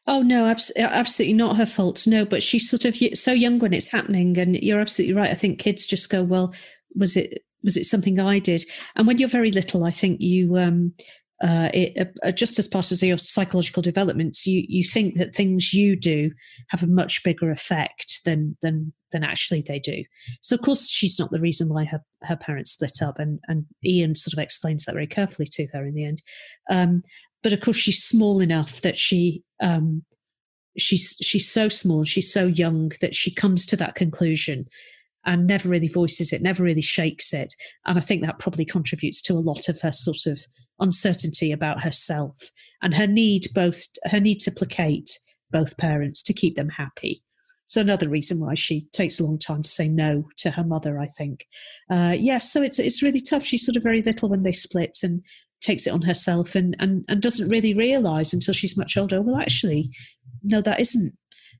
Oh, no, absolutely not her fault. No, but she's sort of so young when it's happening. And you're absolutely right. I think kids just go, well, was it something I did? And when you're very little, I think you, just as part of your psychological developments, you think that things you do have a much bigger effect than actually they do. So, of course, she's not the reason why her parents split up. And Ian sort of explains that very carefully to her in the end. But of course, she's small enough that she's so small, she's so young that she comes to that conclusion and never really voices it, never really shakes it. And I think that probably contributes to a lot of her sort of uncertainty about herself and her need to placate both parents to keep them happy. So another reason why she takes a long time to say no to her mother, I think. So it's really tough. She's sort of very little when they split and takes it on herself and doesn't really realise until she's much older, well, actually, no, that isn't.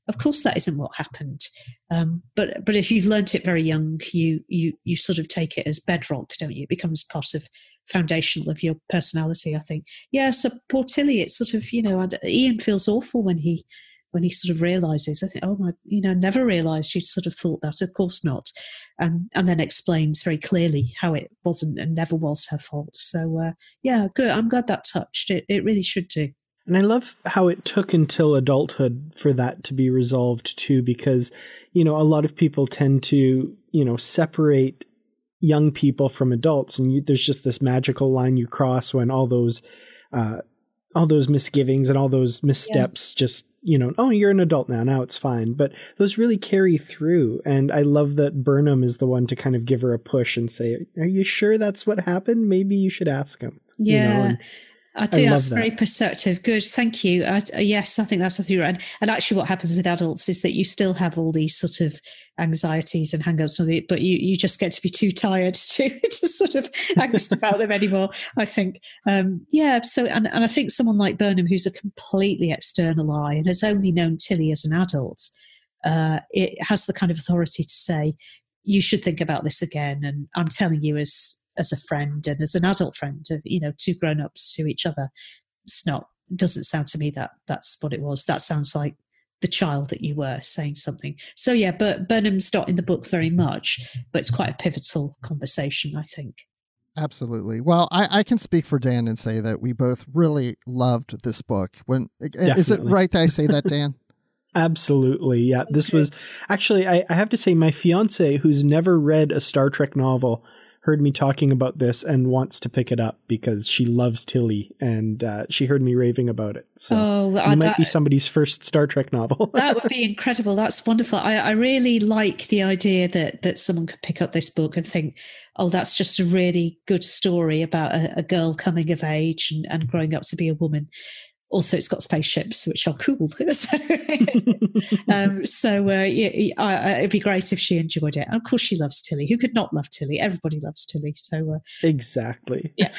Of course, that isn't what happened. But if you've learnt it very young, you sort of take it as bedrock, don't you? It becomes part of foundational of your personality, I think. Yeah, so poor Tilly, it's sort of, Ian feels awful when he sort of realises, I think, oh my, never realised you'd sort of thought that. Of course not. And then explains very clearly how it wasn't and never was her fault. So, good. I'm glad that touched. It really should do. And I love how it took until adulthood for that to be resolved too, because, a lot of people tend to, separate young people from adults. And there's just this magical line you cross when all those misgivings and all those missteps just, oh, you're an adult now it's fine. But those really carry through. And I love that Burnham is the one to kind of give her a push and say, are you sure that's what happened? Maybe you should ask him. Yeah. I think that's very perceptive. Good, thank you. Yes, I think that's absolutely right. And actually what happens with adults is that you still have all these sort of anxieties and hang-ups, but you just get to be too tired to sort of angst about them anymore, I think. So I think someone like Burnham, who's a completely external eye and has only known Tilly as an adult, it has the kind of authority to say, you should think about this again. And I'm telling you as a friend and as an adult friend, two grown-ups to each other. Doesn't sound to me that that's what it was. That sounds like the child that you were saying something. So yeah, but Burnham's not in the book very much, but it's quite a pivotal conversation, I think. Absolutely. Well, I can speak for Dan and say that we both really loved this book. Definitely. Is it right that I say that, Dan? Absolutely. Yeah. This was actually, I have to say, my fiance, who's never read a Star Trek novel, heard me talking about this and wants to pick it up because she loves Tilly and she heard me raving about it. So it might be somebody's first Star Trek novel. That would be incredible. That's wonderful. I really like the idea that someone could pick up this book and think, oh, that's just a really good story about a girl coming of age and growing up to be a woman. Also, it's got spaceships, which are cool. It'd be great if she enjoyed it. And of course, she loves Tilly. Who could not love Tilly? Everybody loves Tilly. So exactly. Yeah.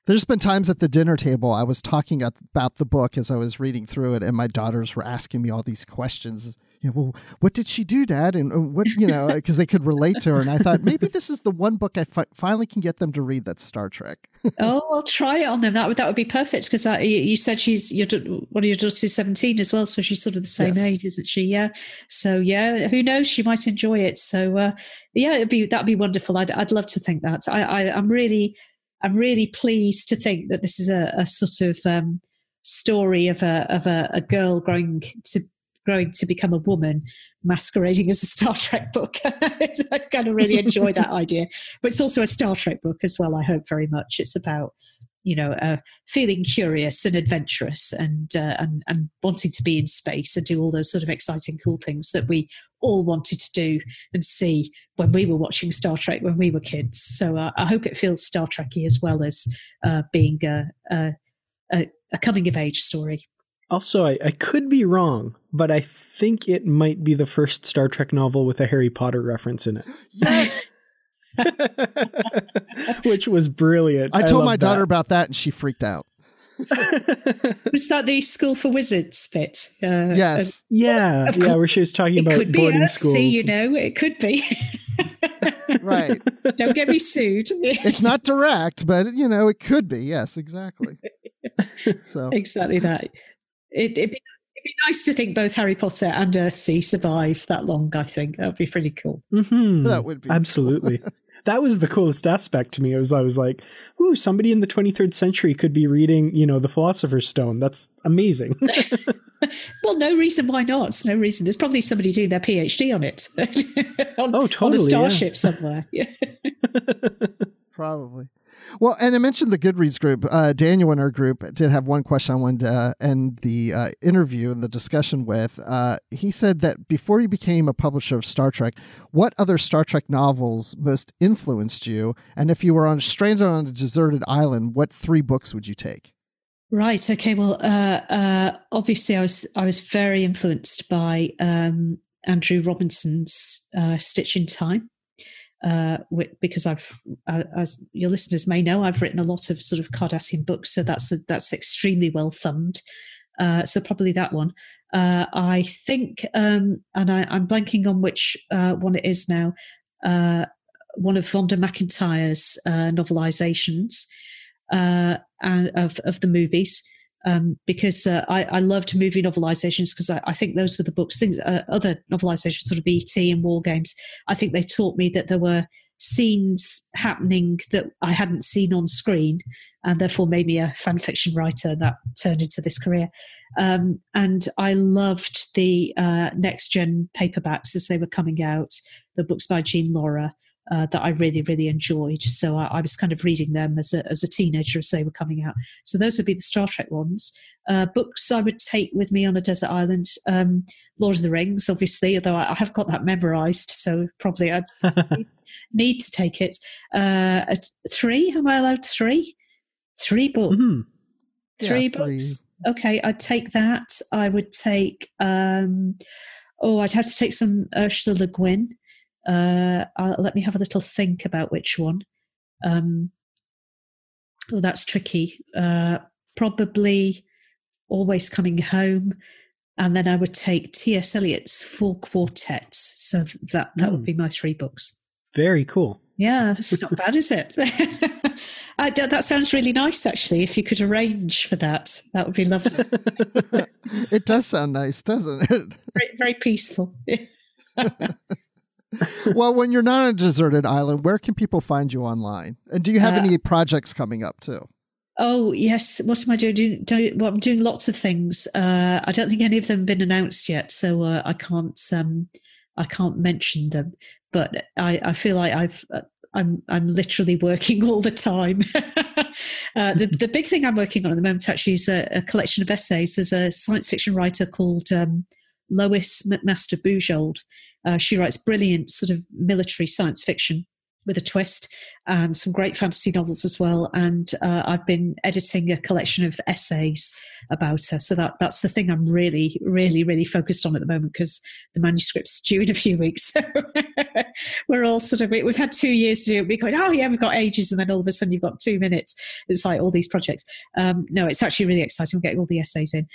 There's been times at the dinner table I was talking about the book as I was reading through it, and my daughters were asking me all these questions. Well, what did she do, Dad? And what, because they could relate to her. And I thought maybe this is the one book I finally can get them to read that's Star Trek. Oh, I'll try it on them. That would be perfect because you said one of your daughters is 17 as well, so she's sort of the same age, isn't she? Yeah. So yeah, who knows? She might enjoy it. So that'd be wonderful. I'd love to think that. I'm really pleased to think that this is a sort of story of a girl growing to become a woman masquerading as a Star Trek book. I kind of really enjoy that idea. But it's also a Star Trek book as well, I hope very much. It's about feeling curious and adventurous and wanting to be in space and do all those sort of exciting, cool things that we all wanted to do and see when we were watching Star Trek when we were kids. So I hope it feels Star Trek-y as well as being a coming of age story. Also, I could be wrong, but I think it might be the first Star Trek novel with a Harry Potter reference in it. Yes! Which was brilliant. I told my daughter about that and she freaked out. Was that the School for Wizards bit? Yes. Yeah, where she was talking about boarding schools. See, it could be. Right. Don't get me sued. It's not direct, but, it could be. Yes, exactly. So exactly that. It'd be nice to think both Harry Potter and Earthsea survive that long, I think. That would be pretty cool. Mm-hmm. That would be absolutely cool. That was the coolest aspect to me. I was like, ooh, somebody in the 23rd century could be reading, the Philosopher's Stone. That's amazing. Well, no reason why not. No reason. There's probably somebody doing their PhD on it. Totally. On a starship somewhere. Yeah. Probably. Well, and I mentioned the Goodreads group. Daniel in our group did have one question I wanted to end the interview and the discussion with. He said that before you became a publisher of Star Trek, what other Star Trek novels most influenced you? And if you were stranded on a deserted island, what 3 books would you take? Right. Okay. Well, obviously, I was very influenced by Andrew Robinson's Stitch in Time. Because as your listeners may know, I've written a lot of sort of Cardassian books, so that's extremely well thumbed. So probably that one. I think, and I'm blanking on which one it is now. One of Vonda McIntyre's novelizations and of the movies. Because I loved movie novelizations because I think those were the books, other novelizations, sort of E.T. and War Games. I think they taught me that there were scenes happening that I hadn't seen on screen and therefore made me a fan fiction writer that turned into this career. And I loved the next gen paperbacks as they were coming out, the books by Jean Laura. That I really, really enjoyed. So I was kind of reading them as a teenager as they were coming out. So those would be the Star Trek ones. Books I would take with me on a desert island. Lord of the Rings, obviously, although I have got that memorized, so probably I need to take it. 3? Am I allowed 3? 3 books. Mm-hmm. 3 books. 3. Okay, I'd take that. I would take... I'd have to take some Ursula Le Guin. Let me have a little think about which one. That's tricky. Probably Always Coming Home, and then I would take T.S. Eliot's 4 quartets. So that would be my 3 books. Very cool. Yeah, it's not bad, is it? That sounds really nice, actually. If you could arrange for that, that would be lovely. It does sound nice, doesn't it? Very, very peaceful. Well, when you're not on a deserted island, where can people find you online? And do you have any projects coming up too? Oh, yes. What am I doing? I'm doing lots of things. I don't think any of them have been announced yet, so I can't mention them. But I feel like I'm literally working all the time. The big thing I'm working on at the moment actually is a collection of essays. There's a science fiction writer called Lois McMaster Bujold. She writes brilliant sort of military science fiction with a twist and some great fantasy novels as well. And I've been editing a collection of essays about her. So that's the thing I'm really, really, really focused on at the moment because the manuscript's due in a few weeks. So we're all sort of, we've had 2 years to do it. We're going, oh yeah, we've got ages. And then all of a sudden you've got 2 minutes. It's like all these projects. No, it's actually really exciting. We're getting all the essays in.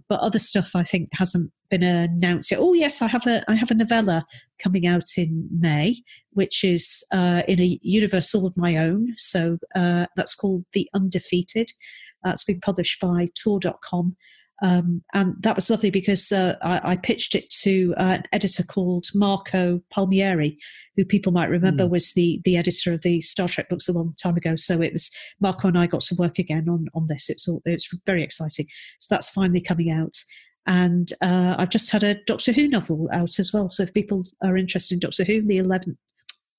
But other stuff I think hasn't been announced yet. Oh yes, I have a novella coming out in May, which is in a universe all of my own. So that's called The Undefeated. It's been published by Tor.com. And that was lovely because I pitched it to an editor called Marco Palmieri, who people might remember was the editor of the Star Trek books a long time ago. So it was Marco and I got to work again on this. It's very exciting. So that's finally coming out. And I've just had a Doctor Who novel out as well. So if people are interested in Doctor Who, the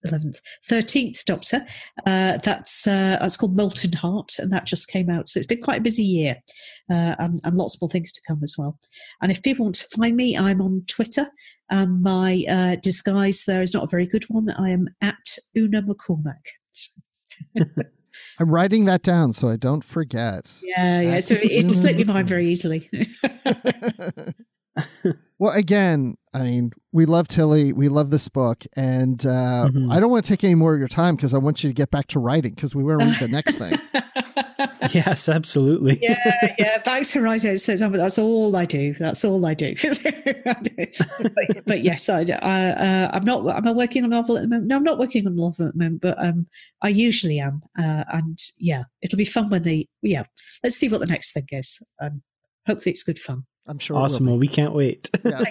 13th Doctor. That's called Molten Heart, and that just came out. So it's been quite a busy year, and lots more things to come as well. And if people want to find me, I'm on Twitter. My disguise there is not a very good one. I am at Una McCormack. I'm writing that down so I don't forget. Yeah. So it slipped your mind very easily. Well, again, I mean, we love Tilly. We love this book. And I don't want to take any more of your time because I want you to get back to writing because we want to read the next thing. Yes, absolutely. Yeah. Back to writing. It says, that's all I do. That's all I do. but yes, I'm not working on a novel at the moment. No, I'm not working on a novel at the moment, but I usually am. And yeah, it'll be fun when let's see what the next thing is. Hopefully it's good fun. I'm sure. Awesome. Well, we can't wait. Yeah.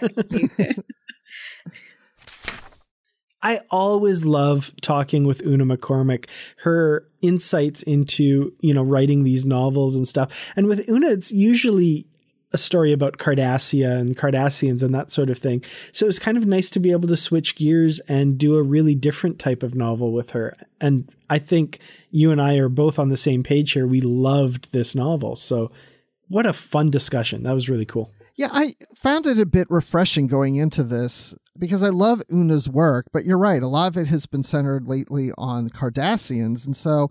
I always love talking with Una McCormack, her insights into, writing these novels and stuff. And with Una, it's usually a story about Cardassia and Cardassians and that sort of thing. So it's kind of nice to be able to switch gears and do a really different type of novel with her. And I think you and I are both on the same page here. We loved this novel. So what a fun discussion. That was really cool. Yeah, I found it a bit refreshing going into this because I love Una's work, but you're right. A lot of it has been centered lately on Cardassians. And so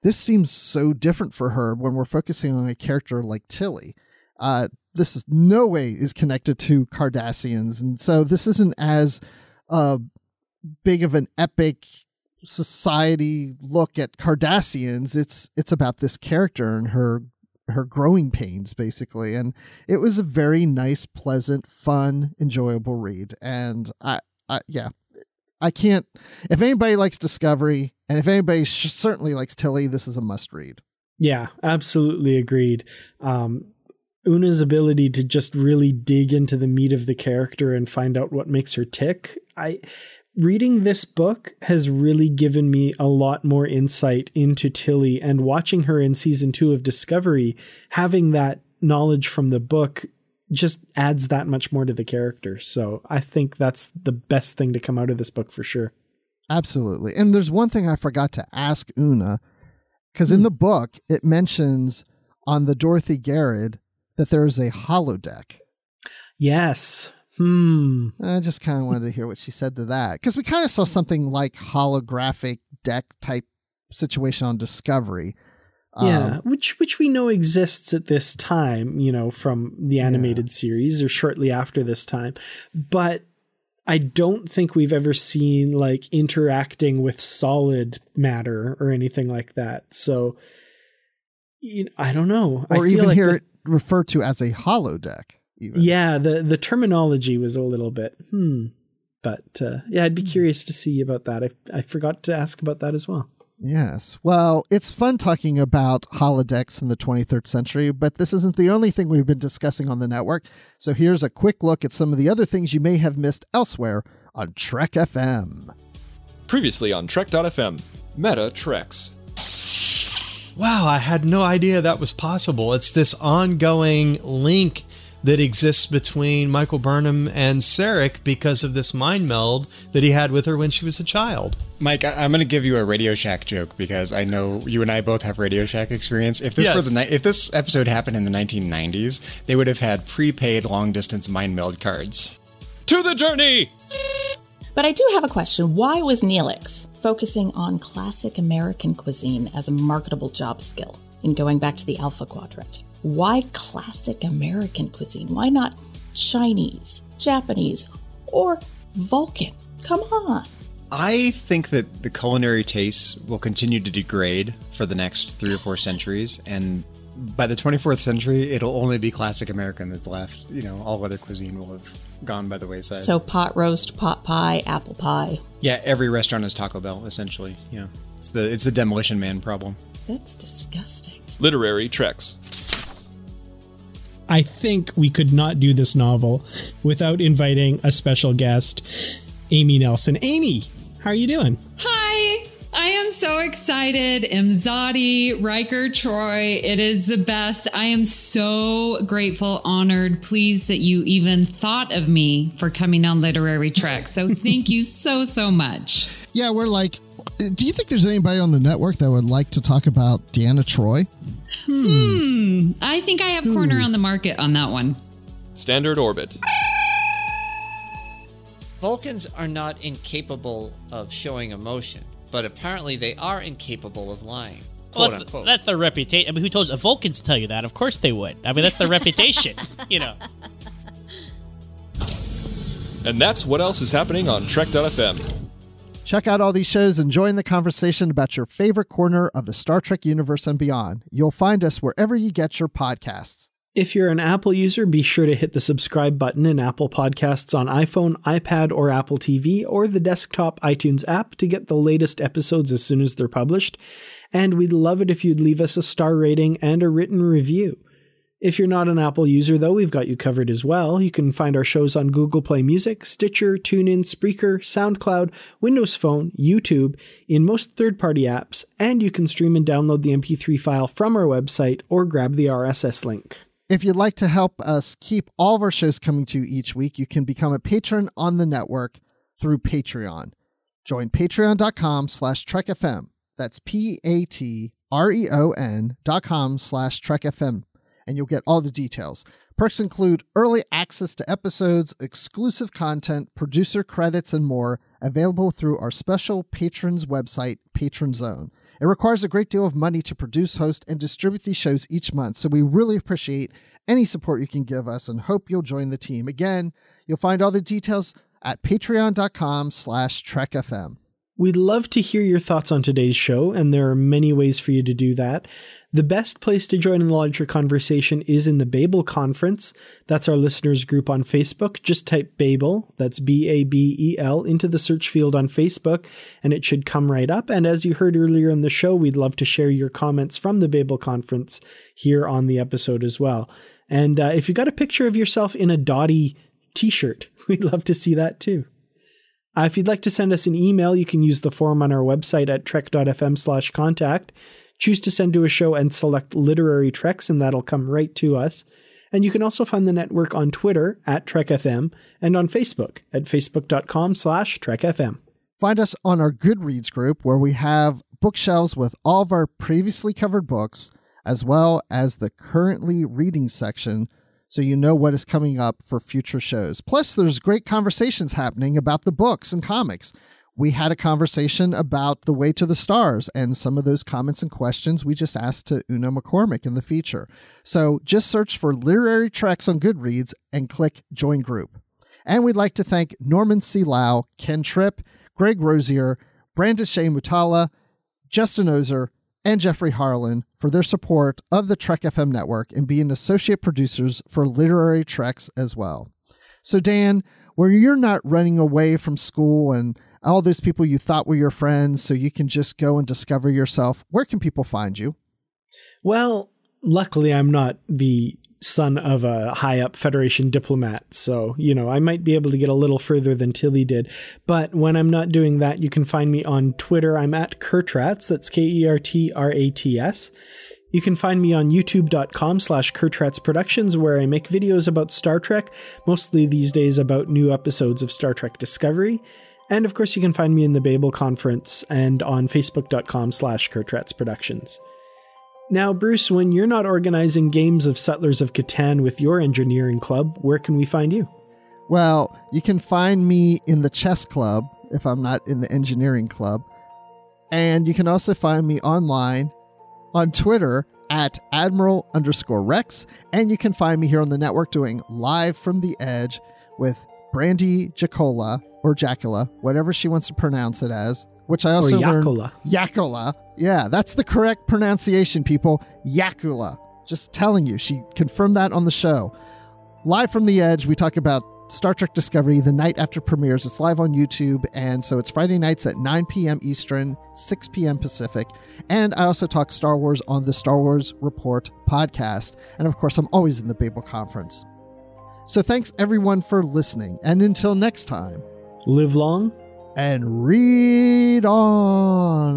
this seems so different for her when we're focusing on a character like Tilly. This is no way is connected to Cardassians. And so this isn't as big of an epic society look at Cardassians. It's about this character and her growing pains, basically. And it was a very nice, pleasant, fun, enjoyable read. And I can't, if anybody likes Discovery and if anybody certainly likes Tilly, this is a must read. Yeah, absolutely agreed. Una's ability to just really dig into the meat of the character and find out what makes her tick. Reading this book has really given me a lot more insight into Tilly, and watching her in season 2 of Discovery, having that knowledge from the book just adds that much more to the character. So I think that's the best thing to come out of this book for sure. Absolutely. And there's one thing I forgot to ask Una, because in the book, it mentions on the Dorothy Garrod that there is a holodeck. Yes. I just kind of wanted to hear what she said to that, because we kind of saw something like holographic deck type situation on Discovery. Which we know exists at this time, from the animated series or shortly after this time. But I don't think we've ever seen like interacting with solid matter or anything like that. So I don't know. Or I feel even like hear it referred to as a holodeck. Even. Yeah, the terminology was a little bit, But I'd be curious to see about that. I forgot to ask about that as well. Yes. Well, it's fun talking about holodecks in the 23rd century, but this isn't the only thing we've been discussing on the network. So here's a quick look at some of the other things you may have missed elsewhere on Trek FM. Previously on Trek.fm, Meta Treks. Wow, I had no idea that was possible. It's this ongoing link that exists between Michael Burnham and Sarek because of this mind meld that he had with her when she was a child. Mike, I'm going to give you a Radio Shack joke because I know you and I both have Radio Shack experience. If this if this episode happened in the 1990s, they would have had prepaid long-distance mind meld cards. To the journey! But I do have a question. Why was Neelix focusing on classic American cuisine as a marketable job skill in going back to the Alpha Quadrant? Why classic American cuisine? Why not Chinese, Japanese, or Vulcan? Come on. I think that the culinary tastes will continue to degrade for the next 3 or 4 centuries, and by the 24th century, it'll only be classic American that's left. All other cuisine will have gone by the wayside. So pot roast, pot pie, apple pie. Yeah, every restaurant is Taco Bell, essentially. Yeah, it's the Demolition Man problem. That's disgusting. Literary Treks. I think we could not do this novel without inviting a special guest, Amy Nelson. Amy, how are you doing? Hi, I am so excited. Imzadi, Riker, Troy, it is the best. I am so grateful, honored, pleased that you even thought of me for coming on Literary Treks. So thank you so much. Yeah, we're like, do you think there's anybody on the network that would like to talk about Deanna Troi? I think I have corner on the market on that one. Standard orbit. Vulcans are not incapable of showing emotion, but apparently they are incapable of lying. Quote unquote. That's their reputation. I mean, who told you? Vulcans tell you that. Of course they would. I mean, that's their reputation, you know. And that's what else is happening on Trek.fm. Check out all these shows and join the conversation about your favorite corner of the Star Trek universe and beyond. You'll find us wherever you get your podcasts. If you're an Apple user, be sure to hit the subscribe button in Apple Podcasts on iPhone, iPad, or Apple TV, or the desktop iTunes app to get the latest episodes as soon as they're published. And we'd love it if you'd leave us a star rating and a written review. If you're not an Apple user, though, we've got you covered as well. You can find our shows on Google Play Music, Stitcher, TuneIn, Spreaker, SoundCloud, Windows Phone, YouTube, in most third-party apps, and you can stream and download the MP3 file from our website or grab the RSS link. If you'd like to help us keep all of our shows coming to you each week, you can become a patron on the network through Patreon. Join patreon.com/TrekFM. That's patreon.com/TrekFM. And you'll get all the details. Perks include early access to episodes, exclusive content, producer credits, and more, available through our special patrons website, Patron Zone. It requires a great deal of money to produce, host, and distribute these shows each month, so we really appreciate any support you can give us and hope you'll join the team. Again, you'll find all the details at patreon.com/TrekFM. We'd love to hear your thoughts on today's show, and there are many ways for you to do that. The best place to join in the larger conversation is in the Babel Conference. That's our listeners group on Facebook. Just type Babel, that's Babel, into the search field on Facebook, and it should come right up. And as you heard earlier in the show, we'd love to share your comments from the Babel Conference here on the episode as well. And if you got a picture of yourself in a Dottie t-shirt, we'd love to see that too. If you'd like to send us an email, you can use the form on our website at trek.fm/contact. Choose to send to a show and select Literary Treks, and that'll come right to us. And you can also find the network on Twitter at TrekFM and on Facebook at facebook.com/TrekFM. Find us on our Goodreads group, where we have bookshelves with all of our previously covered books, as well as the currently reading section, so you know what is coming up for future shows. Plus, there's great conversations happening about the books and comics. We had a conversation about The Way to the Stars, and some of those comments and questions we just asked to Una McCormack in the feature. So just search for Literary Treks on Goodreads and click Join Group. And we'd like to thank Norman C. Lau, Ken Tripp, Greg Rosier, Brandon Shea Mutala, Justin Ozer, and Jeffrey Harlan for their support of the Trek FM network and being associate producers for Literary Treks as well. So Dan, where you're not running away from school and all those people you thought were your friends so you can just go and discover yourself, where can people find you? Well, luckily I'm not the son of a high-up Federation diplomat, so, I might be able to get a little further than Tilly did. But when I'm not doing that, you can find me on Twitter. I'm at Kertrats, that's Kertrats. You can find me on youtube.com/Kertrats Productions, where I make videos about Star Trek, mostly these days about new episodes of Star Trek Discovery. And of course, you can find me in the Babel Conference and on facebook.com/Kertrats Productions. Now, Bruce, when you're not organizing games of Settlers of Catan with your engineering club, where can we find you? Well, you can find me in the chess club if I'm not in the engineering club. And you can also find me online on Twitter at Admiral_Rex. And you can find me here on the network doing Live from the Edge with Brandy Jacola, or Jacula, whatever she wants to pronounce it as, which I also learned. Yacola. Yeah, that's the correct pronunciation, people. Yakula. Just telling you, she confirmed that on the show. Live from the Edge, we talk about Star Trek Discovery the night after premieres. It's live on YouTube, and so it's Friday nights at 9 p.m. Eastern, 6 p.m. Pacific. And I also talk Star Wars on the Star Wars Report podcast. And of course, I'm always in the Babel Conference. So thanks everyone for listening, and until next time, live long and read on.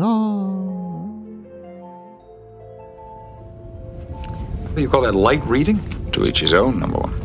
What do you call that, light reading? To each his own, number one.